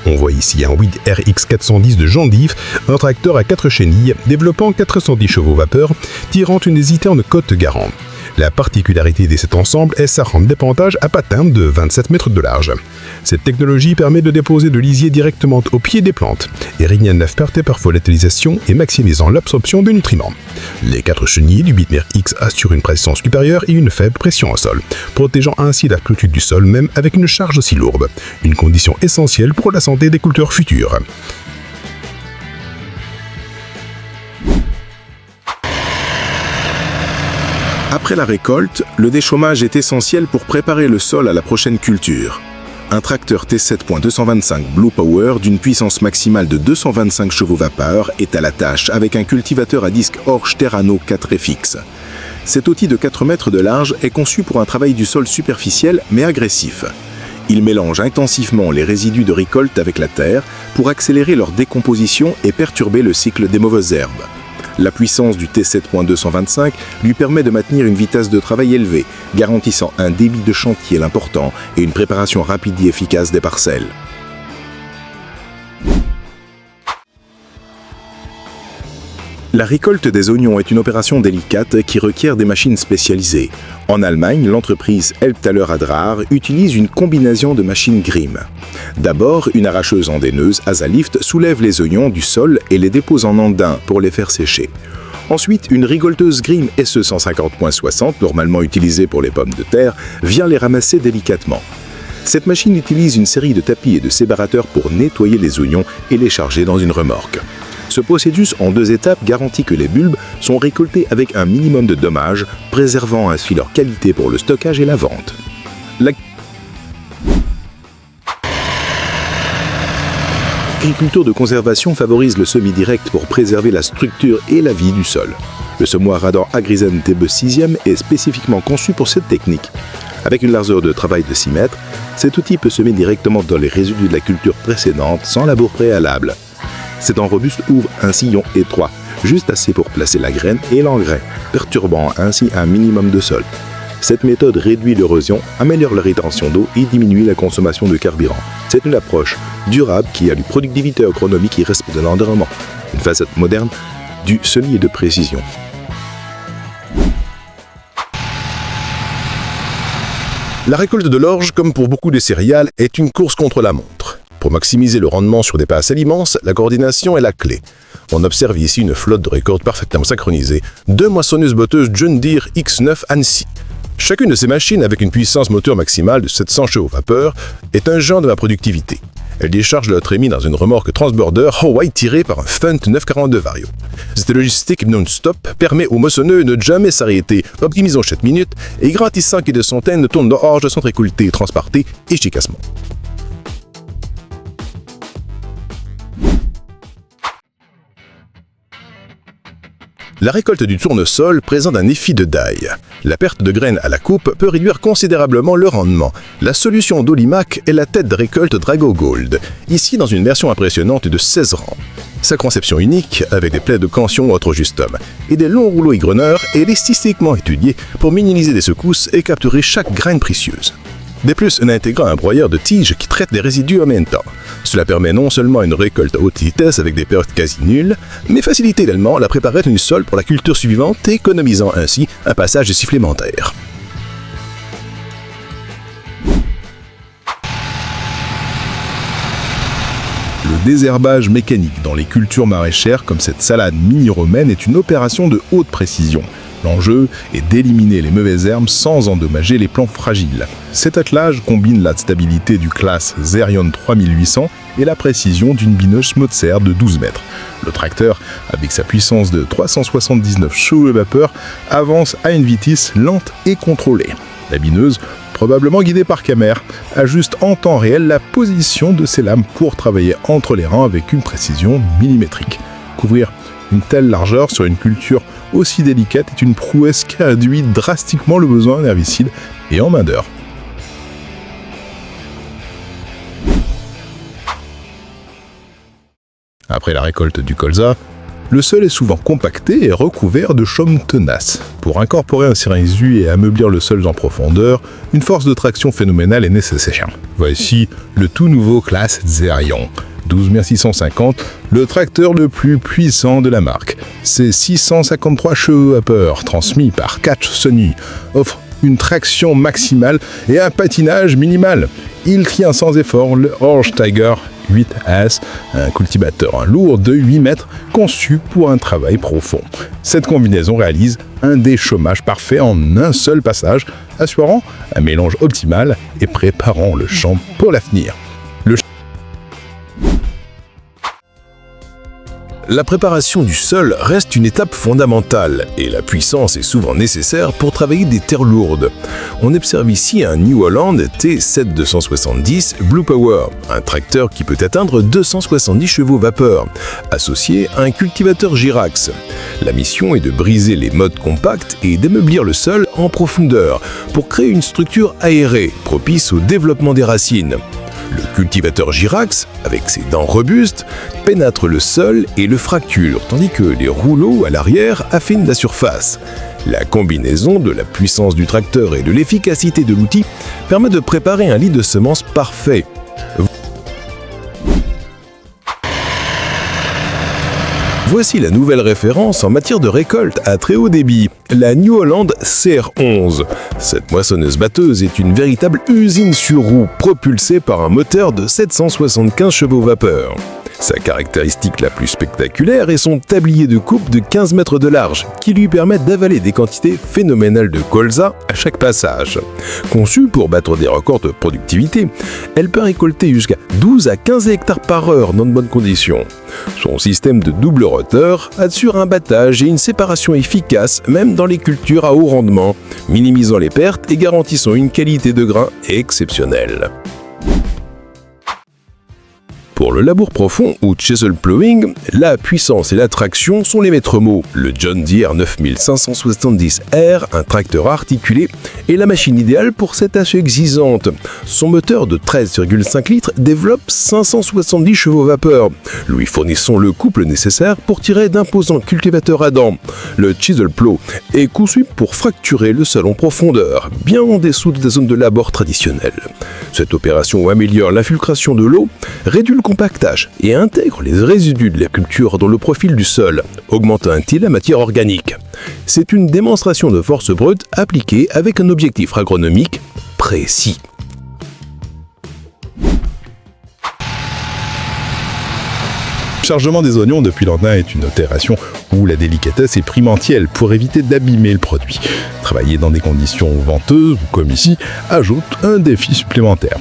On voit ici un Weed RX 410 de John Deere, un tracteur à 4 chenilles, développant 410 chevaux-vapeur, tirant une ziterne côte Garand. La particularité de cet ensemble est sa rampe d'épandage à patins de 27 mètres de large. Cette technologie permet de déposer de lisier directement au pied des plantes, et rien ne perte par volatilisation et maximisant l'absorption de nutriments. Les 4 chenilles du Bitmer X assurent une pression supérieure et une faible pression au sol, protégeant ainsi la clôture du sol même avec une charge aussi lourde, une condition essentielle pour la santé des cultures futures. Après la récolte, le déchômage est essentiel pour préparer le sol à la prochaine culture. Un tracteur T7.225 Blue Power d'une puissance maximale de 225 chevaux-vapeur est à la tâche avec un cultivateur à disque Horsch Terrano 4FX. Cet outil de 4 mètres de large est conçu pour un travail du sol superficiel mais agressif. Il mélange intensivement les résidus de récolte avec la terre pour accélérer leur décomposition et perturber le cycle des mauvaises herbes. La puissance du T7.225 lui permet de maintenir une vitesse de travail élevée, garantissant un débit de chantier important et une préparation rapide et efficace des parcelles. La récolte des oignons est une opération délicate qui requiert des machines spécialisées. En Allemagne, l'entreprise Elbthaler Adrar utilise une combinaison de machines Grimm. D'abord, une arracheuse andaineuse Asalift soulève les oignons du sol et les dépose en andin pour les faire sécher. Ensuite, une rigolteuse Grimm SE 150.60, normalement utilisée pour les pommes de terre, vient les ramasser délicatement. Cette machine utilise une série de tapis et de séparateurs pour nettoyer les oignons et les charger dans une remorque. Ce processus en 2 étapes garantit que les bulbes sont récoltés avec un minimum de dommages, préservant ainsi leur qualité pour le stockage et la vente. L'agriculture de conservation favorise le semis direct pour préserver la structure et la vie du sol. Le semoir Radar Agrisen TB 6e est spécifiquement conçu pour cette technique. Avec une largeur de travail de 6 mètres, cet outil peut semer directement dans les résidus de la culture précédente sans labour préalable. Cette dent robuste ouvre un sillon étroit, juste assez pour placer la graine et l'engrais, perturbant ainsi un minimum de sol. Cette méthode réduit l'érosion, améliore la rétention d'eau et diminue la consommation de carburant. C'est une approche durable qui allie productivité agronomique et respect de l'environnement. Une facette moderne du semis de précision. La récolte de l'orge, comme pour beaucoup de céréales, est une course contre la montre. Pour maximiser le rendement sur des passes immenses, la coordination est la clé. On observe ici une flotte de récoltes parfaitement synchronisée, 2 moissonneuses-batteuses John Deere X9 Annecy. Chacune de ces machines, avec une puissance moteur maximale de 700 chevaux-vapeur, est un genre de ma productivité. Elle décharge leur trémie dans une remorque transborder Hawaii tirée par un Funt 942 Vario. Cette logistique non-stop permet aux moissonneux de ne jamais s'arrêter, optimisant chaque minute et garantissant que des centaines de tonnes d'orge sont récoltées et transportées efficacement. La récolte du tournesol présente un défi de taille. La perte de graines à la coupe peut réduire considérablement le rendement. La solution d'Olimac est la tête de récolte Drago Gold, ici dans une version impressionnante de 16 rangs. Sa conception unique, avec des plaies de cantion autre juste homme, et des longs rouleaux égreneurs, est stylistiquement étudiée pour minimiser les secousses et capturer chaque graine précieuse. De plus, en intégrant un broyeur de tiges qui traite des résidus en même temps. Cela permet non seulement une récolte à haute vitesse avec des pertes quasi nulles, mais facilite également la préparation du sol pour la culture suivante, économisant ainsi un passage supplémentaire. Le désherbage mécanique dans les cultures maraîchères comme cette salade mini-romaine est une opération de haute précision. L'enjeu est d'éliminer les mauvaises herbes sans endommager les plants fragiles. Cet attelage combine la stabilité du classe Zerion 3800 et la précision d'une bineuse Schmotzer de 12 mètres. Le tracteur, avec sa puissance de 379 chevaux-vapeur, avance à une vitesse lente et contrôlée. La bineuse, probablement guidée par Camer, ajuste en temps réel la position de ses lames pour travailler entre les rangs avec une précision millimétrique. Couvrir une telle largeur sur une culture aussi délicate est une prouesse qui réduit drastiquement le besoin en herbicides et en main-d'œuvre. Après la récolte du colza, le sol est souvent compacté et recouvert de chaume tenace. Pour incorporer un résidu et ameublir le sol en profondeur, une force de traction phénoménale est nécessaire. Voici le tout nouveau classe Zerion. 12650, le tracteur le plus puissant de la marque. Ses 653 chevaux-vapeur, transmis par Catch Sony, offrent une traction maximale et un patinage minimal. Il tient sans effort le Orge Tiger 8S, un cultivateur lourd de 8 mètres conçu pour un travail profond. Cette combinaison réalise un déchômage parfait en un seul passage, assurant un mélange optimal et préparant le champ pour l'avenir. La préparation du sol reste une étape fondamentale et la puissance est souvent nécessaire pour travailler des terres lourdes. On observe ici un New Holland T7270 Blue Power, un tracteur qui peut atteindre 270 chevaux-vapeur, associé à un cultivateur Girax. La mission est de briser les modes compacts et d'ameublir le sol en profondeur pour créer une structure aérée, propice au développement des racines. Le cultivateur Girax, avec ses dents robustes, pénètre le sol et le fracture, tandis que les rouleaux à l'arrière affinent la surface. La combinaison de la puissance du tracteur et de l'efficacité de l'outil permet de préparer un lit de semences parfait. Voici la nouvelle référence en matière de récolte à très haut débit, la New Holland CR11. Cette moissonneuse-batteuse est une véritable usine sur roue propulsée par un moteur de 775 chevaux-vapeur. Sa caractéristique la plus spectaculaire est son tablier de coupe de 15 mètres de large, qui lui permet d'avaler des quantités phénoménales de colza à chaque passage. Conçue pour battre des records de productivité, elle peut récolter jusqu'à 12 à 15 hectares par heure dans de bonnes conditions. Son système de double roteur assure un battage et une séparation efficace même dans les cultures à haut rendement, minimisant les pertes et garantissant une qualité de grain exceptionnelle. Pour le labour profond ou chisel plowing, la puissance et la traction sont les maîtres mots. Le John Deere 9570R, un tracteur articulé, est la machine idéale pour cette tâche exigeante. Son moteur de 13,5 litres développe 570 chevaux vapeur, lui fournissant le couple nécessaire pour tirer d'imposants cultivateurs à dents. Le chisel plow est conçu pour fracturer le sol en profondeur, bien en dessous de la zone de labeur traditionnelle. Cette opération améliore l'infiltration de l'eau, réduit le compactage et intègre les résidus de la culture dans le profil du sol, augmentant ainsi la matière organique. C'est une démonstration de force brute appliquée avec un objectif agronomique précis. Le chargement des oignons depuis l'an est une opération où la délicatesse est primordiale pour éviter d'abîmer le produit. Travailler dans des conditions venteuses, comme ici, ajoute un défi supplémentaire.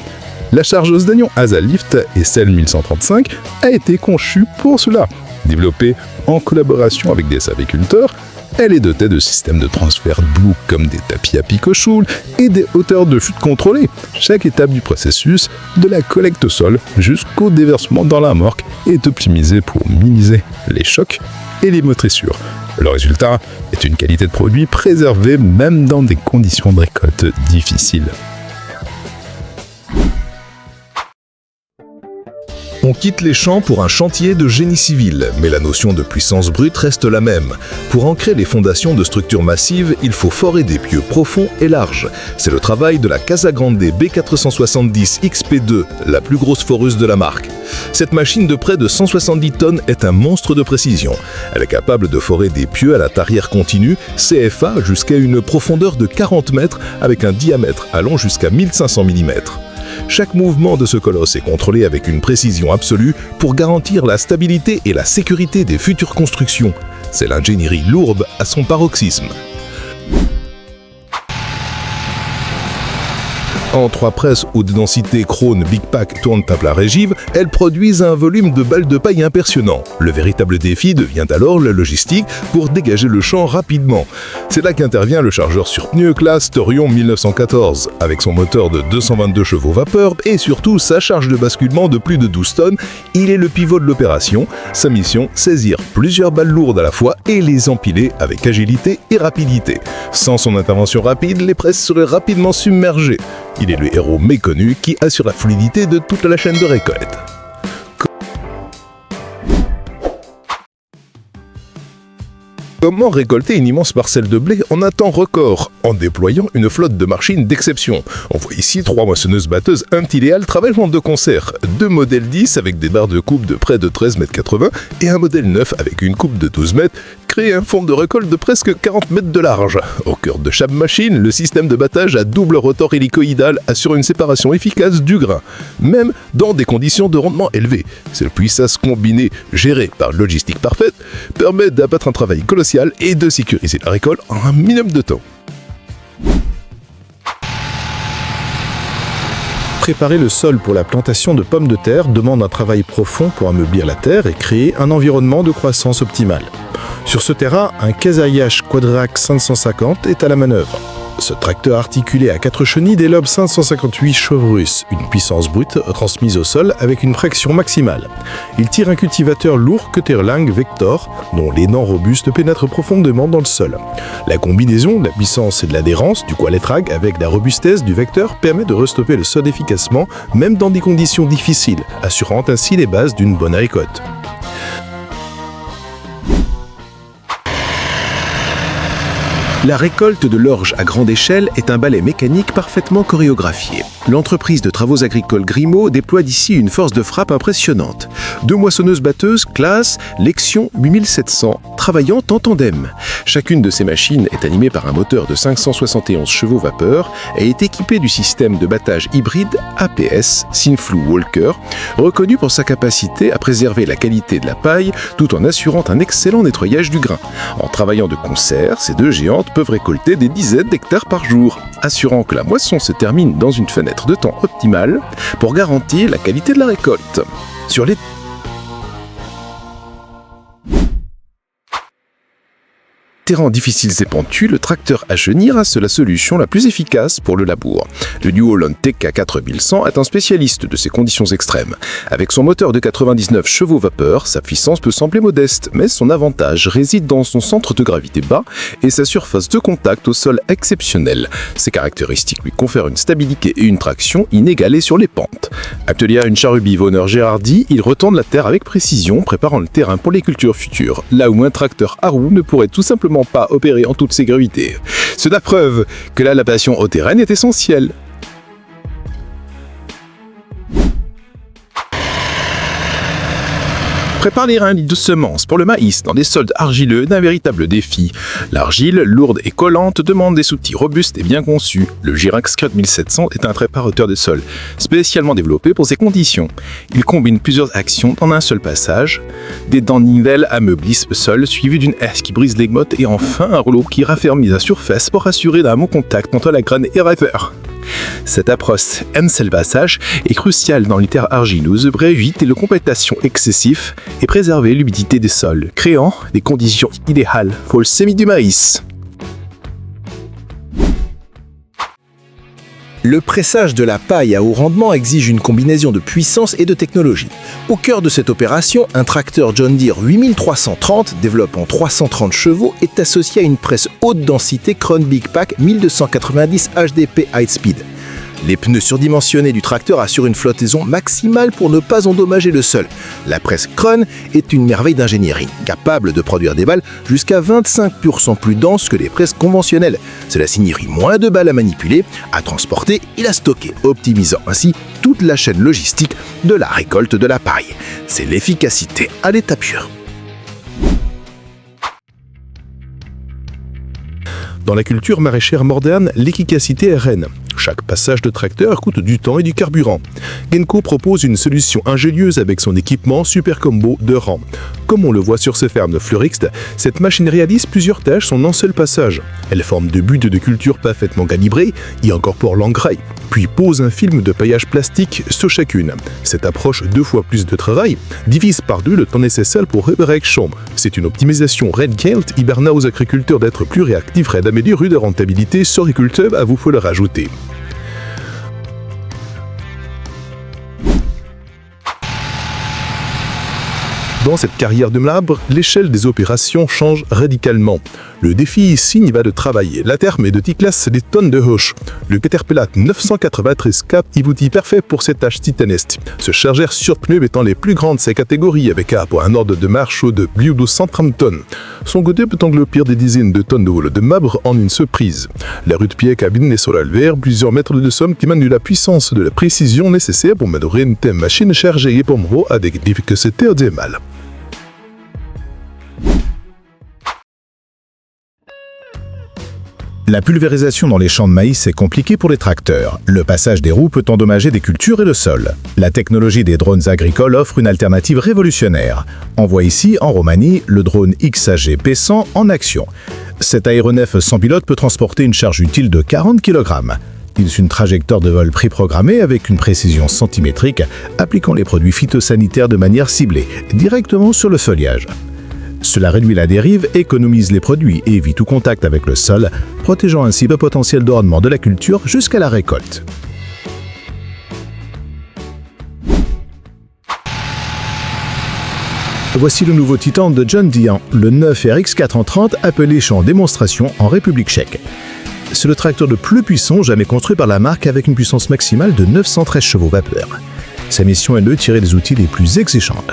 La chargeuse d'oignons Azalift et celle 1135 a été conçue pour cela. Développée en collaboration avec des apiculteurs, elle est dotée de systèmes de transfert doux comme des tapis à picochoule et des hauteurs de chute contrôlées. Chaque étape du processus, de la collecte au sol jusqu'au déversement dans la remorque, est optimisée pour minimiser les chocs et les motrissures. Le résultat est une qualité de produit préservée même dans des conditions de récolte difficiles. On quitte les champs pour un chantier de génie civil, mais la notion de puissance brute reste la même. Pour ancrer les fondations de structures massives, il faut forer des pieux profonds et larges. C'est le travail de la Casagrande B470 XP2, la plus grosse foreuse de la marque. Cette machine de près de 170 tonnes est un monstre de précision. Elle est capable de forer des pieux à la tarière continue, CFA, jusqu'à une profondeur de 40 mètres avec un diamètre allant jusqu'à 1500 mm. Chaque mouvement de ce colosse est contrôlé avec une précision absolue pour garantir la stabilité et la sécurité des futures constructions. C'est l'ingénierie lourde à son paroxysme. En 3 presses haute densité Krone Big Pack tournent à plat régive, elles produisent un volume de balles de paille impressionnant. Le véritable défi devient alors la logistique pour dégager le champ rapidement. C'est là qu'intervient le chargeur sur pneus classe Torion 1914. Avec son moteur de 222 chevaux vapeur et surtout sa charge de basculement de plus de 12 tonnes, il est le pivot de l'opération. Sa mission, saisir plusieurs balles lourdes à la fois et les empiler avec agilité et rapidité. Sans son intervention rapide, les presses seraient rapidement submergées. Il est le héros méconnu qui assure la fluidité de toute la chaîne de récolte. Comment récolter une immense parcelle de blé en un temps record, en déployant une flotte de machines d'exception? On voit ici 3 moissonneuses-batteuses intelléales travaillant de concert, 2 modèles 10 avec des barres de coupe de près de 13,80 m et un modèle 9 avec une coupe de 12 mètres, créent un fond de récolte de presque 40 mètres de large. Au cœur de chaque machine, le système de battage à double rotor hélicoïdal assure une séparation efficace du grain, même dans des conditions de rendement élevées. Cette puissance combinée, gérée par logistique parfaite, permet d'abattre un travail colossal et de sécuriser la récolte en un minimum de temps. Préparer le sol pour la plantation de pommes de terre demande un travail profond pour ameublir la terre et créer un environnement de croissance optimal. Sur ce terrain, un Case-IH Quadrac 550 est à la manœuvre. Ce tracteur articulé à 4 chenilles développe 558 chevaux russes, une puissance brute transmise au sol avec une fraction maximale. Il tire un cultivateur lourd Kötterling Vector, dont les dents robustes pénètrent profondément dans le sol. La combinaison de la puissance et de l'adhérence du Qualitrag avec la robustesse du vecteur permet de restopper le sol efficacement, même dans des conditions difficiles, assurant ainsi les bases d'une bonne récolte. La récolte de l'orge à grande échelle est un ballet mécanique parfaitement chorégraphié. L'entreprise de travaux agricoles Grimaud déploie d'ici une force de frappe impressionnante. 2 moissonneuses-batteuses classe Lexion 8700, travaillant en tandem. Chacune de ces machines est animée par un moteur de 571 chevaux vapeur et est équipée du système de battage hybride APS Sinflou Walker, reconnu pour sa capacité à préserver la qualité de la paille tout en assurant un excellent nettoyage du grain. En travaillant de concert, ces 2 géantes peuvent récolter des dizaines d'hectares par jour, assurant que la moisson se termine dans une fenêtre de temps optimale pour garantir la qualité de la récolte. Sur les terrains difficiles et pentus, le tracteur à chenilles reste la solution la plus efficace pour le labour. Le New Holland TK 4100 est un spécialiste de ces conditions extrêmes. Avec son moteur de 99 chevaux vapeur, sa puissance peut sembler modeste, mais son avantage réside dans son centre de gravité bas et sa surface de contact au sol exceptionnelle. Ces caractéristiques lui confèrent une stabilité et une traction inégalées sur les pentes. Attelé à une charrue Vonner Gerardi, il retourne la terre avec précision, préparant le terrain pour les cultures futures, là où un tracteur à roues ne pourrait tout simplement pas opérer en toute sécurité. C'est la preuve que l'adaptation au terrain est essentielle. Préparer un lit de semences pour le maïs dans des sols argileux est un véritable défi. L'argile, lourde et collante, demande des outils robustes et bien conçus. Le Girax Scud 1700 est un préparateur de sol, spécialement développé pour ces conditions. Il combine plusieurs actions en un seul passage. Des dents nivelles ameublissent le sol, suivi d'une herse qui brise les mottes et enfin un rouleau qui raffermit la surface pour assurer d'un bon contact entre la graine et la terre. Cette approche M-Selvassage est cruciale dans les terres argileuses pour éviter le compactation excessif et préserver l'humidité des sols, créant des conditions idéales pour le semis du maïs. Le pressage de la paille à haut rendement exige une combinaison de puissance et de technologie. Au cœur de cette opération, un tracteur John Deere 8330 développant 330 chevaux est associé à une presse haute densité Krone Big Pack 1290 HDP High Speed. Les pneus surdimensionnés du tracteur assurent une flottaison maximale pour ne pas endommager le sol. La presse Krone est une merveille d'ingénierie, capable de produire des balles jusqu'à 25% plus denses que les presses conventionnelles. Cela signifie moins de balles à manipuler, à transporter et à stocker, optimisant ainsi toute la chaîne logistique de la récolte de la paille. C'est l'efficacité à l'état pur. Dans la culture maraîchère moderne, l'efficacité est reine. Chaque passage de tracteur coûte du temps et du carburant. Genco propose une solution ingénieuse avec son équipement Super Combo de rang. Comme on le voit sur ces fermes de Fleurixte, cette machine réalise plusieurs tâches en un seul passage. Elle forme deux buts de culture parfaitement calibrés, y incorpore l'engrais, puis pose un film de paillage plastique sur chacune. Cette approche 2 fois plus de travail divise par 2 le temps nécessaire pour réparer chaque chambre. C'est une optimisation Red Gelt qui permet aux agriculteurs d'être plus réactifs et d'améliorer leur rentabilité sur les cultures, à vous faut le rajouter. Dans cette carrière de marbre, l'échelle des opérations change radicalement. Le défi ici va de travailler la terre mais de classe des tonnes de roches. Le Caterpillar 993 Cap est l'outil parfait pour cette tâche titanesque. Ce chargeur sur pneu étant les plus grandes de ses catégories avec un ordre de marche de plus de 130 tonnes. Son côté peut englober des dizaines de tonnes de rouleaux de marbre en une seule prise. La rue de pied cabine est sur l'alvers, plusieurs mètres de somme qui mènent la puissance de la précision nécessaire pour mener une telle machine chargée et pommeau avec des efficacités optimales. La pulvérisation dans les champs de maïs est compliquée pour les tracteurs. Le passage des roues peut endommager des cultures et le sol. La technologie des drones agricoles offre une alternative révolutionnaire. On voit ici, en Roumanie, le drone XAG P100 en action. Cet aéronef sans pilote peut transporter une charge utile de 40 kg. Il est une trajectoire de vol préprogrammée avec une précision centimétrique, appliquant les produits phytosanitaires de manière ciblée, directement sur le feuillage. Cela réduit la dérive, économise les produits et évite tout contact avec le sol, protégeant ainsi le potentiel de rendement de la culture jusqu'à la récolte. Voici le nouveau titan de John Deere, le 9RX 430 appelé en démonstration en République tchèque. C'est le tracteur le plus puissant jamais construit par la marque avec une puissance maximale de 913 chevaux vapeur. Sa mission est de tirer les outils les plus exigeants.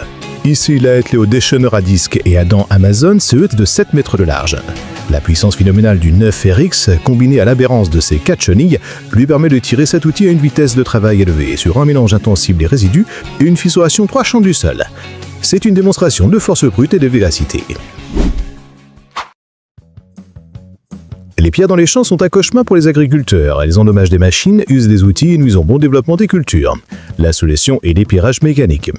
Ici, il a attelé au déchaîneur à disque et à dents Amazon se heurte de 7 mètres de large. La puissance phénoménale du 9RX, combinée à l'aberrance de ses 4 chenilles, lui permet de tirer cet outil à une vitesse de travail élevée sur un mélange intensible des résidus et une fissuration 3 champs du sol. C'est une démonstration de force brute et de vivacité. Les pierres dans les champs sont un cauchemar pour les agriculteurs. Elles endommagent des machines, usent des outils et nuisent au bon développement des cultures. La solution est l'épierrage mécanique.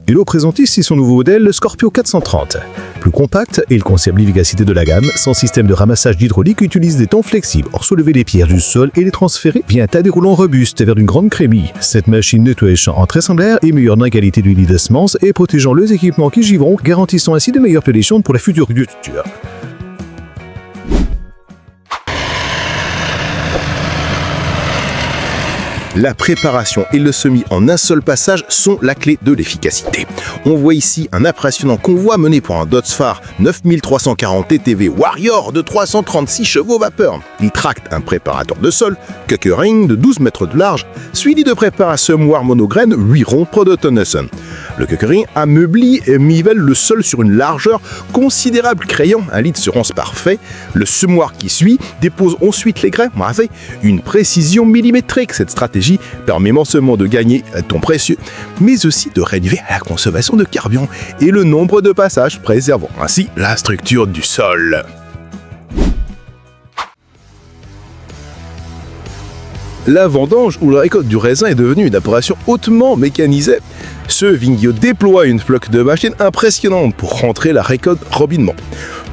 Il représente ici son nouveau modèle, le Scorpio 430. Plus compact, il conserve l'efficacité de la gamme. Son système de ramassage d'hydraulique utilise des temps flexibles pour soulever les pierres du sol et les transférer via un tas de roulants robustes vers une grande crémie. Cette machine nettoie les champs en très semblaire et meilleure dans la qualité de l'huile de semence et protégeant les équipements qui givront, garantissant ainsi de meilleures prédictions pour la future culture. La préparation et le semis en un seul passage sont la clé de l'efficacité. On voit ici un impressionnant convoi mené pour un Dotsfar 9340 TTV Warrior de 336 chevaux vapeur. Il tracte un préparateur de sol, Kuckering de 12 mètres de large, suivi de préparations moire monograine 8 ronds Prodotonnessen. Le Kuckering ameublit et nivelle le sol sur une largeur considérable, créant un lit de surance parfait. Le semoir qui suit dépose ensuite les grains avec une précision millimétrique. Cette stratégie permet non seulement de gagner un temps précieux, mais aussi de réduire la consommation de carburant et le nombre de passages, préservant ainsi la structure du sol. La vendange ou la récolte du raisin est devenue une opération hautement mécanisée. Ce Vingio déploie une flotte de machines impressionnante pour rentrer la récolte rapidement.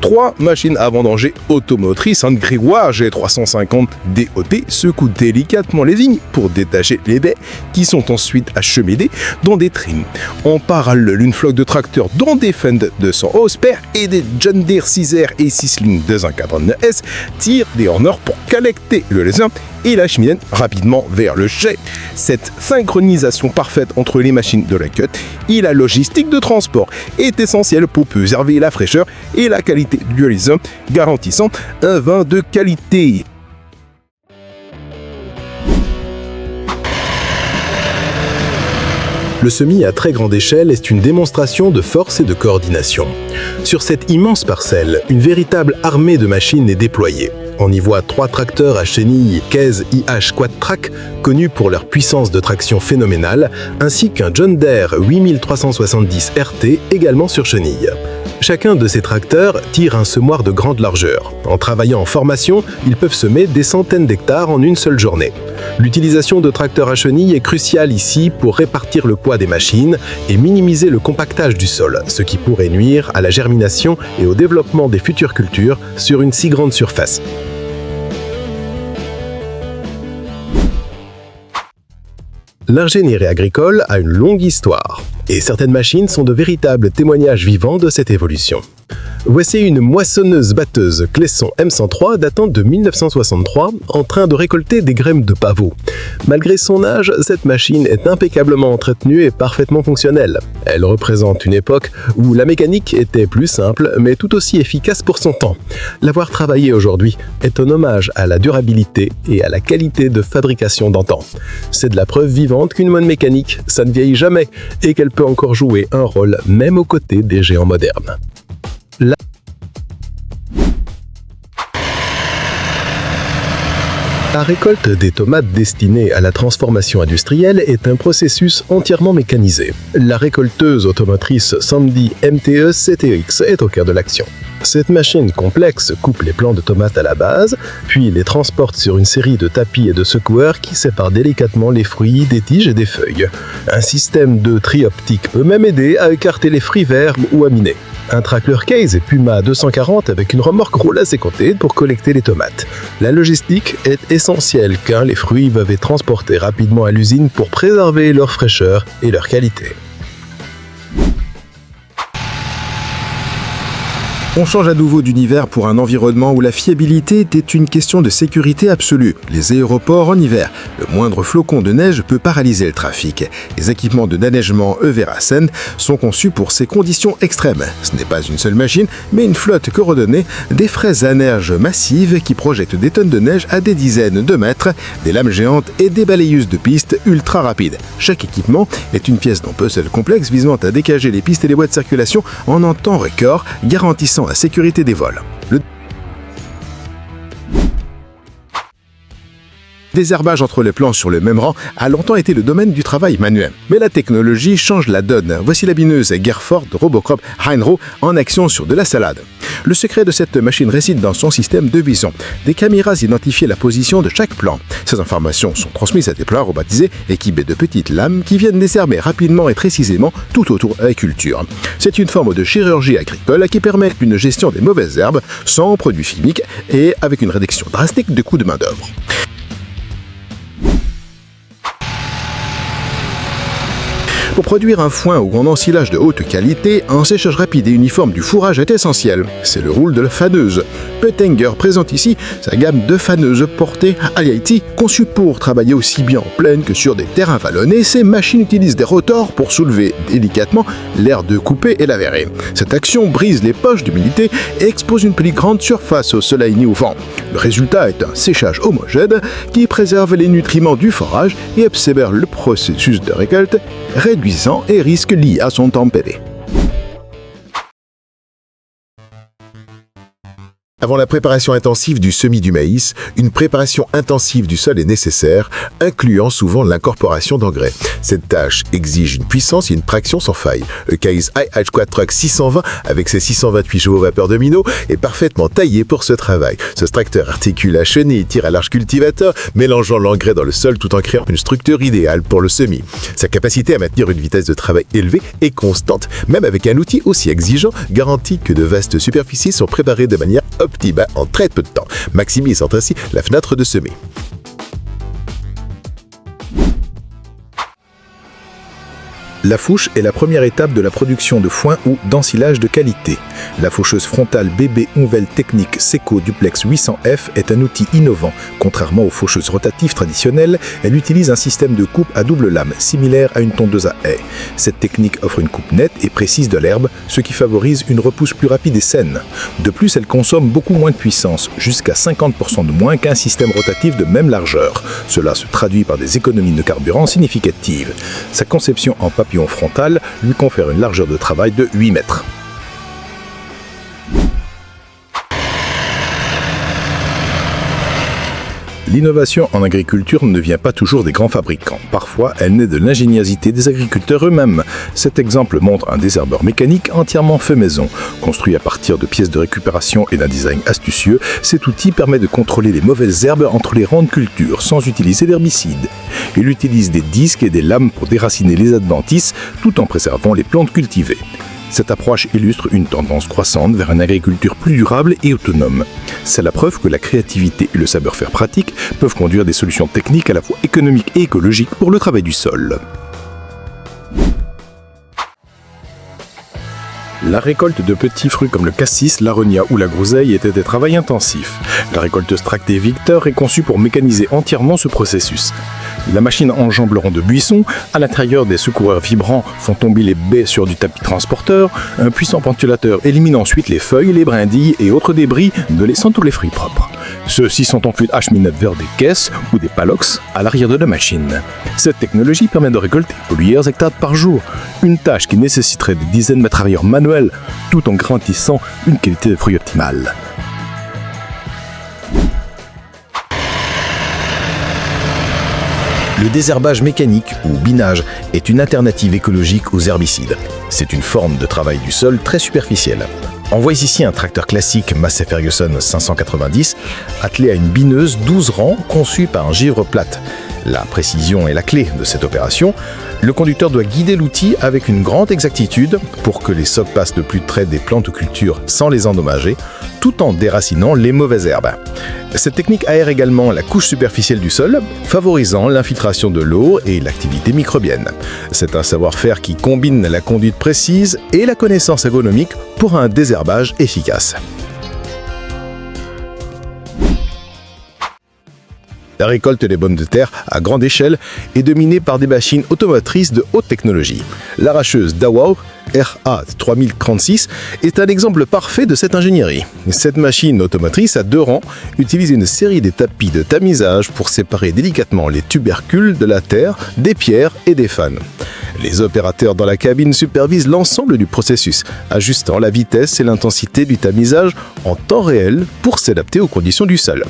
3 machines à vendanger automotrices, un Grégoire G350 DOT secouent délicatement les vignes pour détacher les baies qui sont ensuite acheminées dans des trims. En parallèle, une flotte de tracteurs dont des Fendt 200 horsepower et des John Deere 6R et 6 Link 249S tirent des honneurs pour collecter le raisin et l'acheminer rapidement vers le chai. Cette synchronisation parfaite entre les machines de récolte et la logistique de transport est essentielle pour préserver la fraîcheur et la qualité du raisin, garantissant un vin de qualité. Le semis à très grande échelle est une démonstration de force et de coordination. Sur cette immense parcelle, une véritable armée de machines est déployée. On y voit 3 tracteurs à chenilles Case IH Quad-Track, connus pour leur puissance de traction phénoménale, ainsi qu'un John Deere 8370 RT, également sur chenilles. Chacun de ces tracteurs tire un semoir de grande largeur. En travaillant en formation, ils peuvent semer des centaines d'hectares en une seule journée. L'utilisation de tracteurs à chenilles est cruciale ici pour répartir le poids des machines et minimiser le compactage du sol, ce qui pourrait nuire à la germination et au développement des futures cultures sur une si grande surface. L'ingénierie agricole a une longue histoire, et certaines machines sont de véritables témoignages vivants de cette évolution. Voici une moissonneuse-batteuse Clesson M103 datant de 1963 en train de récolter des graines de pavot. Malgré son âge, cette machine est impeccablement entretenue et parfaitement fonctionnelle. Elle représente une époque où la mécanique était plus simple mais tout aussi efficace pour son temps. L'avoir travaillée aujourd'hui est un hommage à la durabilité et à la qualité de fabrication d'antan. C'est de la preuve vivante qu'une bonne mécanique, ça ne vieillit jamais et qu'elle peut encore jouer un rôle même aux côtés des géants modernes. La récolte des tomates destinées à la transformation industrielle est un processus entièrement mécanisé. La récolteuse automotrice Sandy MTE CTX est au cœur de l'action. Cette machine complexe coupe les plants de tomates à la base, puis les transporte sur une série de tapis et de secoueurs qui séparent délicatement les fruits des tiges et des feuilles. Un système de tri optique peut même aider à écarter les fruits verts ou aminés. Un tracteur Case Puma 240 avec une remorque roule à ses côtés pour collecter les tomates. La logistique est essentielle car les fruits doivent être transportés rapidement à l'usine pour préserver leur fraîcheur et leur qualité. On change à nouveau d'univers pour un environnement où la fiabilité était une question de sécurité absolue. Les aéroports en hiver. Le moindre flocon de neige peut paralyser le trafic. Les équipements de déneigement Everasen sont conçus pour ces conditions extrêmes. Ce n'est pas une seule machine, mais une flotte coordonnée, des fraises à neige massives qui projettent des tonnes de neige à des dizaines de mètres, des lames géantes et des balayeuses de pistes ultra rapides. Chaque équipement est une pièce d'un puzzle complexe visant à dégager les pistes et les voies de circulation en un temps record, garantissant la sécurité des vols. Le désherbage entre les plants sur le même rang a longtemps été le domaine du travail manuel. Mais la technologie change la donne. Voici la bineuse Gerford Robocop Heinro en action sur de la salade. Le secret de cette machine réside dans son système de vision. Des caméras identifient la position de chaque plant. Ces informations sont transmises à des plants robotisés équipés de petites lames qui viennent désherber rapidement et précisément tout autour de la culture. C'est une forme de chirurgie agricole qui permet une gestion des mauvaises herbes sans produits chimiques et avec une réduction drastique de coûts de main-d'œuvre. Pour produire un foin ou un ensilage de haute qualité, un séchage rapide et uniforme du fourrage est essentiel. C'est le rôle de la faneuse. Pettenger présente ici sa gamme de faneuses portées à Haïti, conçues pour travailler aussi bien en plaine que sur des terrains vallonnés. Ces machines utilisent des rotors pour soulever délicatement l'air de couper et laver. Cette action brise les poches d'humidité et expose une plus grande surface au soleil ni au vent. Le résultat est un séchage homogène qui préserve les nutriments du forage et accélère le processus de récolte, réduisant les risques liés à son tempéré. Avant la préparation intensive du semis du maïs, une préparation intensive du sol est nécessaire, incluant souvent l'incorporation d'engrais. Cette tâche exige une puissance et une traction sans faille. Le Case IH Quad Truck 620, avec ses 628 chevaux vapeur de minot, est parfaitement taillé pour ce travail. Ce tracteur articule à chenille et tire à large cultivateur, mélangeant l'engrais dans le sol tout en créant une structure idéale pour le semis. Sa capacité à maintenir une vitesse de travail élevée est constante, même avec un outil aussi exigeant, garantit que de vastes superficies sont préparées de manière optimale en très peu de temps, maximisant ainsi la fenêtre de semer. La fouche est la première étape de la production de foin ou d'ensilage de qualité. La faucheuse frontale BB Onvel Technique Seco Duplex 800F est un outil innovant. Contrairement aux faucheuses rotatives traditionnelles, elle utilise un système de coupe à double lame, similaire à une tondeuse à haies. Cette technique offre une coupe nette et précise de l'herbe, ce qui favorise une repousse plus rapide et saine. De plus, elle consomme beaucoup moins de puissance, jusqu'à 50% de moins qu'un système rotatif de même largeur. Cela se traduit par des économies de carburant significatives. Sa conception en papillon frontal lui confère une largeur de travail de 8 mètres. L'innovation en agriculture ne vient pas toujours des grands fabricants. Parfois, elle naît de l'ingéniosité des agriculteurs eux-mêmes. Cet exemple montre un désherbeur mécanique entièrement fait maison. Construit à partir de pièces de récupération et d'un design astucieux, cet outil permet de contrôler les mauvaises herbes entre les rangs de culture sans utiliser d'herbicides. Il utilise des disques et des lames pour déraciner les adventices tout en préservant les plantes cultivées. Cette approche illustre une tendance croissante vers une agriculture plus durable et autonome. C'est la preuve que la créativité et le savoir-faire pratique peuvent conduire des solutions techniques à la fois économiques et écologiques pour le travail du sol. La récolte de petits fruits comme le cassis, l'aronia ou la groseille était des travaux intensifs. La récolteuse tractée Victor est conçue pour mécaniser entièrement ce processus. La machine enjambe le rang de buisson, à l'intérieur des secoureurs vibrants font tomber les baies sur du tapis transporteur, un puissant ventilateur élimine ensuite les feuilles, les brindilles et autres débris, ne laissant tous les fruits propres. Ceux-ci sont ensuite acheminés vers des caisses ou des palox à l'arrière de la machine. Cette technologie permet de récolter plusieurs hectares par jour, une tâche qui nécessiterait des dizaines de travailleurs manuels, tout en garantissant une qualité de fruits optimale. Le désherbage mécanique ou binage est une alternative écologique aux herbicides. C'est une forme de travail du sol très superficielle. On voit ici un tracteur classique Massey Ferguson 590 attelé à une bineuse 12 rangs conçue par un givre plate. La précision est la clé de cette opération. Le conducteur doit guider l'outil avec une grande exactitude pour que les socs passent le plus près des plantes ou cultures sans les endommager, tout en déracinant les mauvaises herbes. Cette technique aère également la couche superficielle du sol, favorisant l'infiltration de l'eau et l'activité microbienne. C'est un savoir-faire qui combine la conduite précise et la connaissance agronomique pour un désherbage efficace. La récolte des pommes de terre à grande échelle est dominée par des machines automotrices de haute technologie. L'arracheuse Dawao RA3036 est un exemple parfait de cette ingénierie. Cette machine automotrice à 2 rangs utilise une série de tapis de tamisage pour séparer délicatement les tubercules de la terre, des pierres et des fans. Les opérateurs dans la cabine supervisent l'ensemble du processus, ajustant la vitesse et l'intensité du tamisage en temps réel pour s'adapter aux conditions du sol.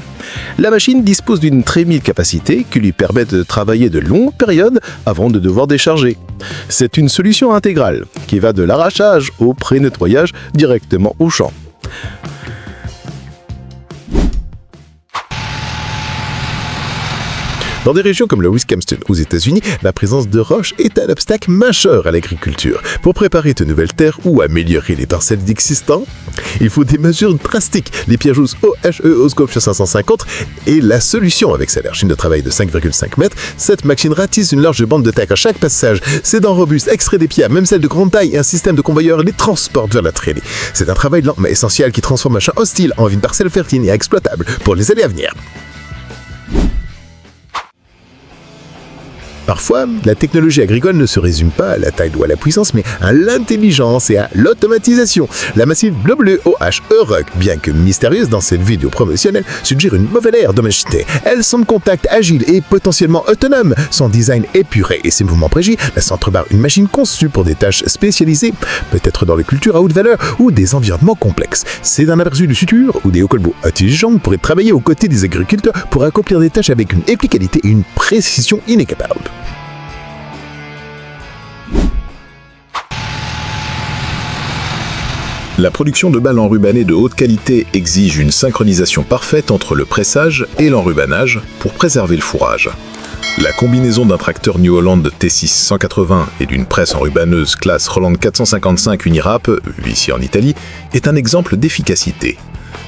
La machine dispose d'une très mille capacité qui lui permet de travailler de longues périodes avant de devoir décharger. C'est une solution intégrale qui va de l'arrachage au pré-nettoyage directement au champ. Dans des régions comme le Wisconsin aux États-Unis, la présence de roches est un obstacle majeur à l'agriculture. Pour préparer de nouvelles terres ou améliorer les parcelles existantes, il faut des mesures drastiques. Les Piaggio OHE Oscope 550 est la solution. Avec sa machine de travail de 5,5 mètres, cette machine ratisse une large bande de terre à chaque passage. Ses dents robustes extraient des pieds, même celles de grande taille, et un système de convoyeur les transporte vers la traînée. C'est un travail lent mais essentiel qui transforme un champ hostile en une parcelle fertile et exploitable pour les années à venir. Parfois, la technologie agricole ne se résume pas à la taille ou à la puissance, mais à l'intelligence et à l'automatisation. La machine WOH Euroc, bien que mystérieuse dans cette vidéo promotionnelle, suggère une nouvelle ère d'homogénéité. Elle semble compacte, agile et potentiellement autonome. Son design épuré et ses mouvements précis laissent entrevoir une machine conçue pour des tâches spécialisées, peut-être dans les cultures à haute valeur ou des environnements complexes. C'est un aperçu du futur où des hauts-colbeaux intelligents pourraient travailler aux côtés des agriculteurs pour accomplir des tâches avec une efficacité et une précision inégalable. La production de balles enrubannées de haute qualité exige une synchronisation parfaite entre le pressage et l'enrubanage pour préserver le fourrage. La combinaison d'un tracteur New Holland T6 180 et d'une presse enrubaneuse classe Roland 455 Unirap, ici en Italie, est un exemple d'efficacité.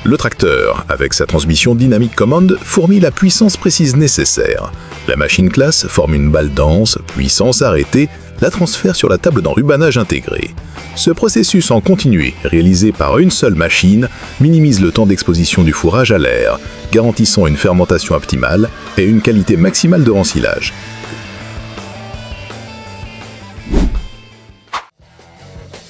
Le tracteur, avec sa transmission Dynamic Command, fournit la puissance précise nécessaire. La machine classe forme une balle dense, puissance arrêtée, la transfère sur la table d'enrubanage intégrée. Ce processus en continu, réalisé par une seule machine, minimise le temps d'exposition du fourrage à l'air, garantissant une fermentation optimale et une qualité maximale de rensilage.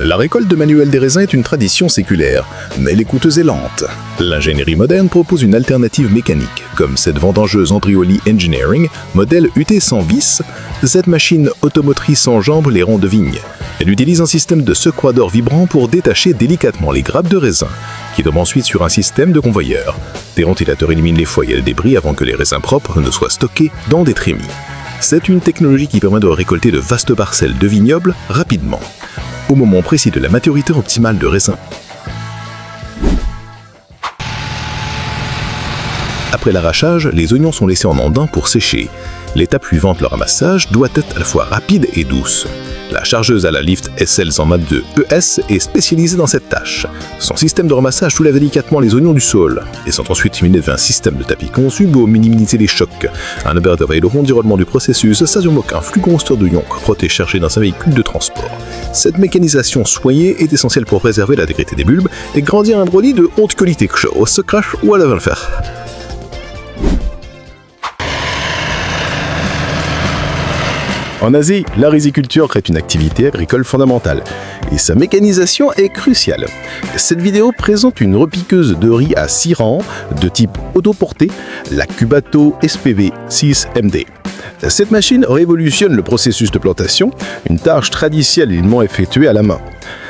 La récolte de manuel des raisins est une tradition séculaire, mais elle est coûteuse et lente. L'ingénierie moderne propose une alternative mécanique, comme cette vendangeuse Andrioli Engineering, modèle UT110. Cette machine automotrice sans jambes les ronds de vigne. Elle utilise un système de secouador vibrant pour détacher délicatement les grappes de raisin, qui tombent ensuite sur un système de convoyeur. Des ventilateurs éliminent les foyers et le débris avant que les raisins propres ne soient stockés dans des trémies. C'est une technologie qui permet de récolter de vastes parcelles de vignobles rapidement, au moment précis de la maturité optimale de raisin. Après l'arrachage, les oignons sont laissés en andin pour sécher. L'étape suivante, le ramassage, doit être à la fois rapide et douce. La chargeuse à la lift SL en mode de ES est spécialisée dans cette tâche. Son système de ramassage soulève délicatement les oignons du sol et sont ensuite cheminés vers un système de tapis conçu pour minimiser les chocs. Un opérateur veille le environnement du processus, stationne un flux constructeur d'oignons protégé chargé dans un véhicule de transport. Cette mécanisation soignée est essentielle pour préserver l'intégrité des bulbes et grandir un brocoli de haute qualité que au se crache ou à la le faire. En Asie, la riziculture est une activité agricole fondamentale et sa mécanisation est cruciale. Cette vidéo présente une repiqueuse de riz à 6 rangs de type autoporté, la Cubato SPV 6MD. Cette machine révolutionne le processus de plantation, une tâche traditionnellement effectuée à la main.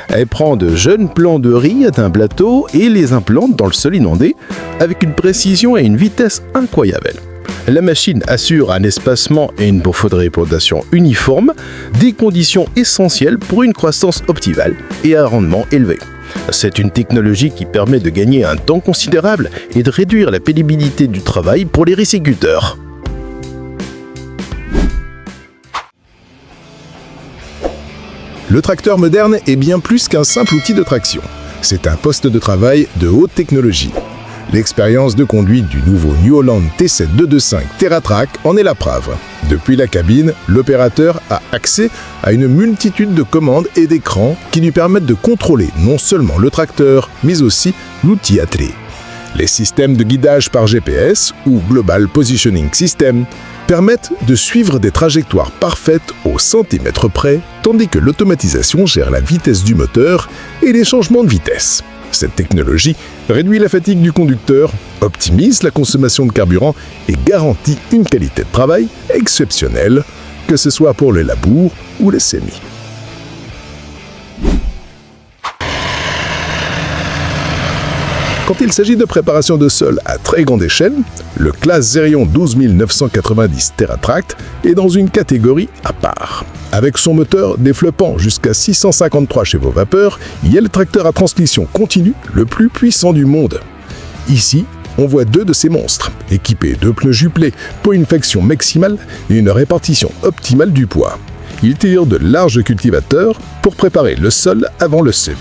Elle prend de jeunes plants de riz d'un plateau et les implante dans le sol inondé avec une précision et une vitesse incroyables. La machine assure un espacement et une profondeur de plantation uniforme, des conditions essentielles pour une croissance optimale et un rendement élevé. C'est une technologie qui permet de gagner un temps considérable et de réduire la pénibilité du travail pour les riziculteurs. Le tracteur moderne est bien plus qu'un simple outil de traction. C'est un poste de travail de haute technologie. L'expérience de conduite du nouveau New Holland T7 225 TerraTrack en est la preuve. Depuis la cabine, l'opérateur a accès à une multitude de commandes et d'écrans qui lui permettent de contrôler non seulement le tracteur, mais aussi l'outil attelé. Les systèmes de guidage par GPS ou Global Positioning System permettent de suivre des trajectoires parfaites au centimètre près, tandis que l'automatisation gère la vitesse du moteur et les changements de vitesse. Cette technologie réduit la fatigue du conducteur, optimise la consommation de carburant et garantit une qualité de travail exceptionnelle, que ce soit pour les labours ou les semis. Quand il s'agit de préparation de sol à très grande échelle, le classe Zerion 12990 TerraTrack est dans une catégorie à part. Avec son moteur développant jusqu'à 653 chevaux vapeur, il est le tracteur à transmission continue le plus puissant du monde. Ici, on voit deux de ces monstres, équipé de pneus juplés pour une flexion maximale et une répartition optimale du poids. Ils tirent de larges cultivateurs pour préparer le sol avant le semis.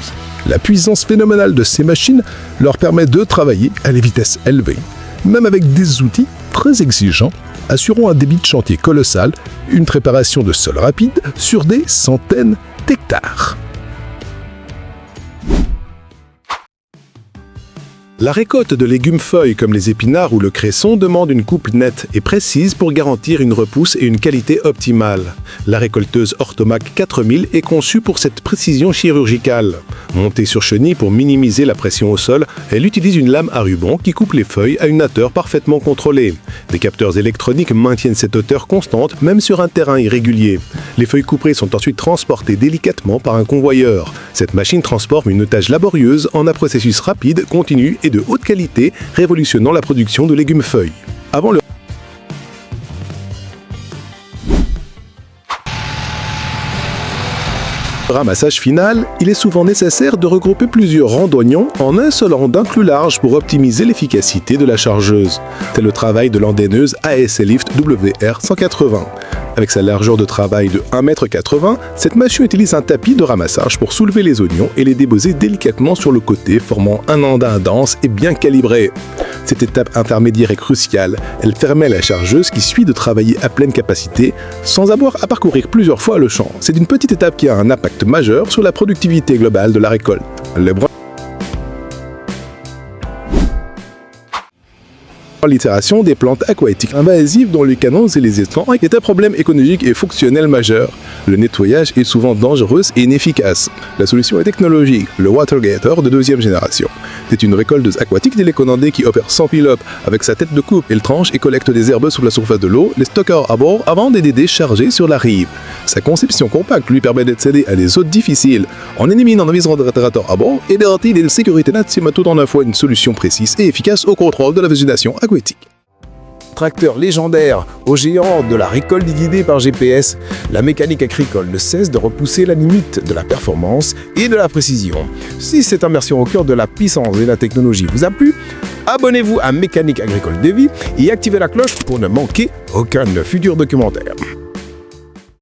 La puissance phénoménale de ces machines leur permet de travailler à des vitesses élevées, même avec des outils très exigeants, assurant un débit de chantier colossal, une préparation de sol rapide sur des centaines d'hectares. La récolte de légumes feuilles comme les épinards ou le cresson demande une coupe nette et précise pour garantir une repousse et une qualité optimale. La récolteuse Ortomac 4000 est conçue pour cette précision chirurgicale. Montée sur chenille pour minimiser la pression au sol, elle utilise une lame à ruban qui coupe les feuilles à une hauteur parfaitement contrôlée. Des capteurs électroniques maintiennent cette hauteur constante même sur un terrain irrégulier. Les feuilles coupées sont ensuite transportées délicatement par un convoyeur. Cette machine transforme une tâche laborieuse en un processus rapide, continu et de haute qualité, révolutionnant la production de légumes feuilles. Avant le ramassage final, il est souvent nécessaire de regrouper plusieurs rangs d'oignons en un seul rang plus large pour optimiser l'efficacité de la chargeuse. C'est le travail de l'andaineuse ASL Lift WR180. Avec sa largeur de travail de 1,80 m, cette machine utilise un tapis de ramassage pour soulever les oignons et les déposer délicatement sur le côté, formant un andain dense et bien calibré. Cette étape intermédiaire est cruciale. Elle permet à la chargeuse qui suit de travailler à pleine capacité sans avoir à parcourir plusieurs fois le champ. C'est une petite étape qui a un impact majeur sur la productivité globale de la récolte. L'itération des plantes aquatiques invasives dans les canaux et les étangs est un problème écologique et fonctionnel majeur. Le nettoyage est souvent dangereux et inefficace. La solution est technologique, le Watergator de deuxième génération. C'est une récolteuse aquatique télécommandée qui opère sans pilote. Avec sa tête de coupe, elle tranche et collecte des herbes sous la surface de l'eau, les stockeurs à bord avant des dédés chargés sur la rive. Sa conception compacte lui permet d'accéder à des eaux difficiles en éliminant l'environnement de rétirateur à bord et garantit des sécurités nationales tout en un fois une solution précise et efficace au contrôle de la végétation aquatique. Tracteur légendaire au géant de la récolte guidée par GPS, la mécanique agricole ne cesse de repousser la limite de la performance et de la précision. Si cette immersion au cœur de la puissance et de la technologie vous a plu, abonnez-vous à Mécanique Agricole Davy et activez la cloche pour ne manquer aucun futur documentaire.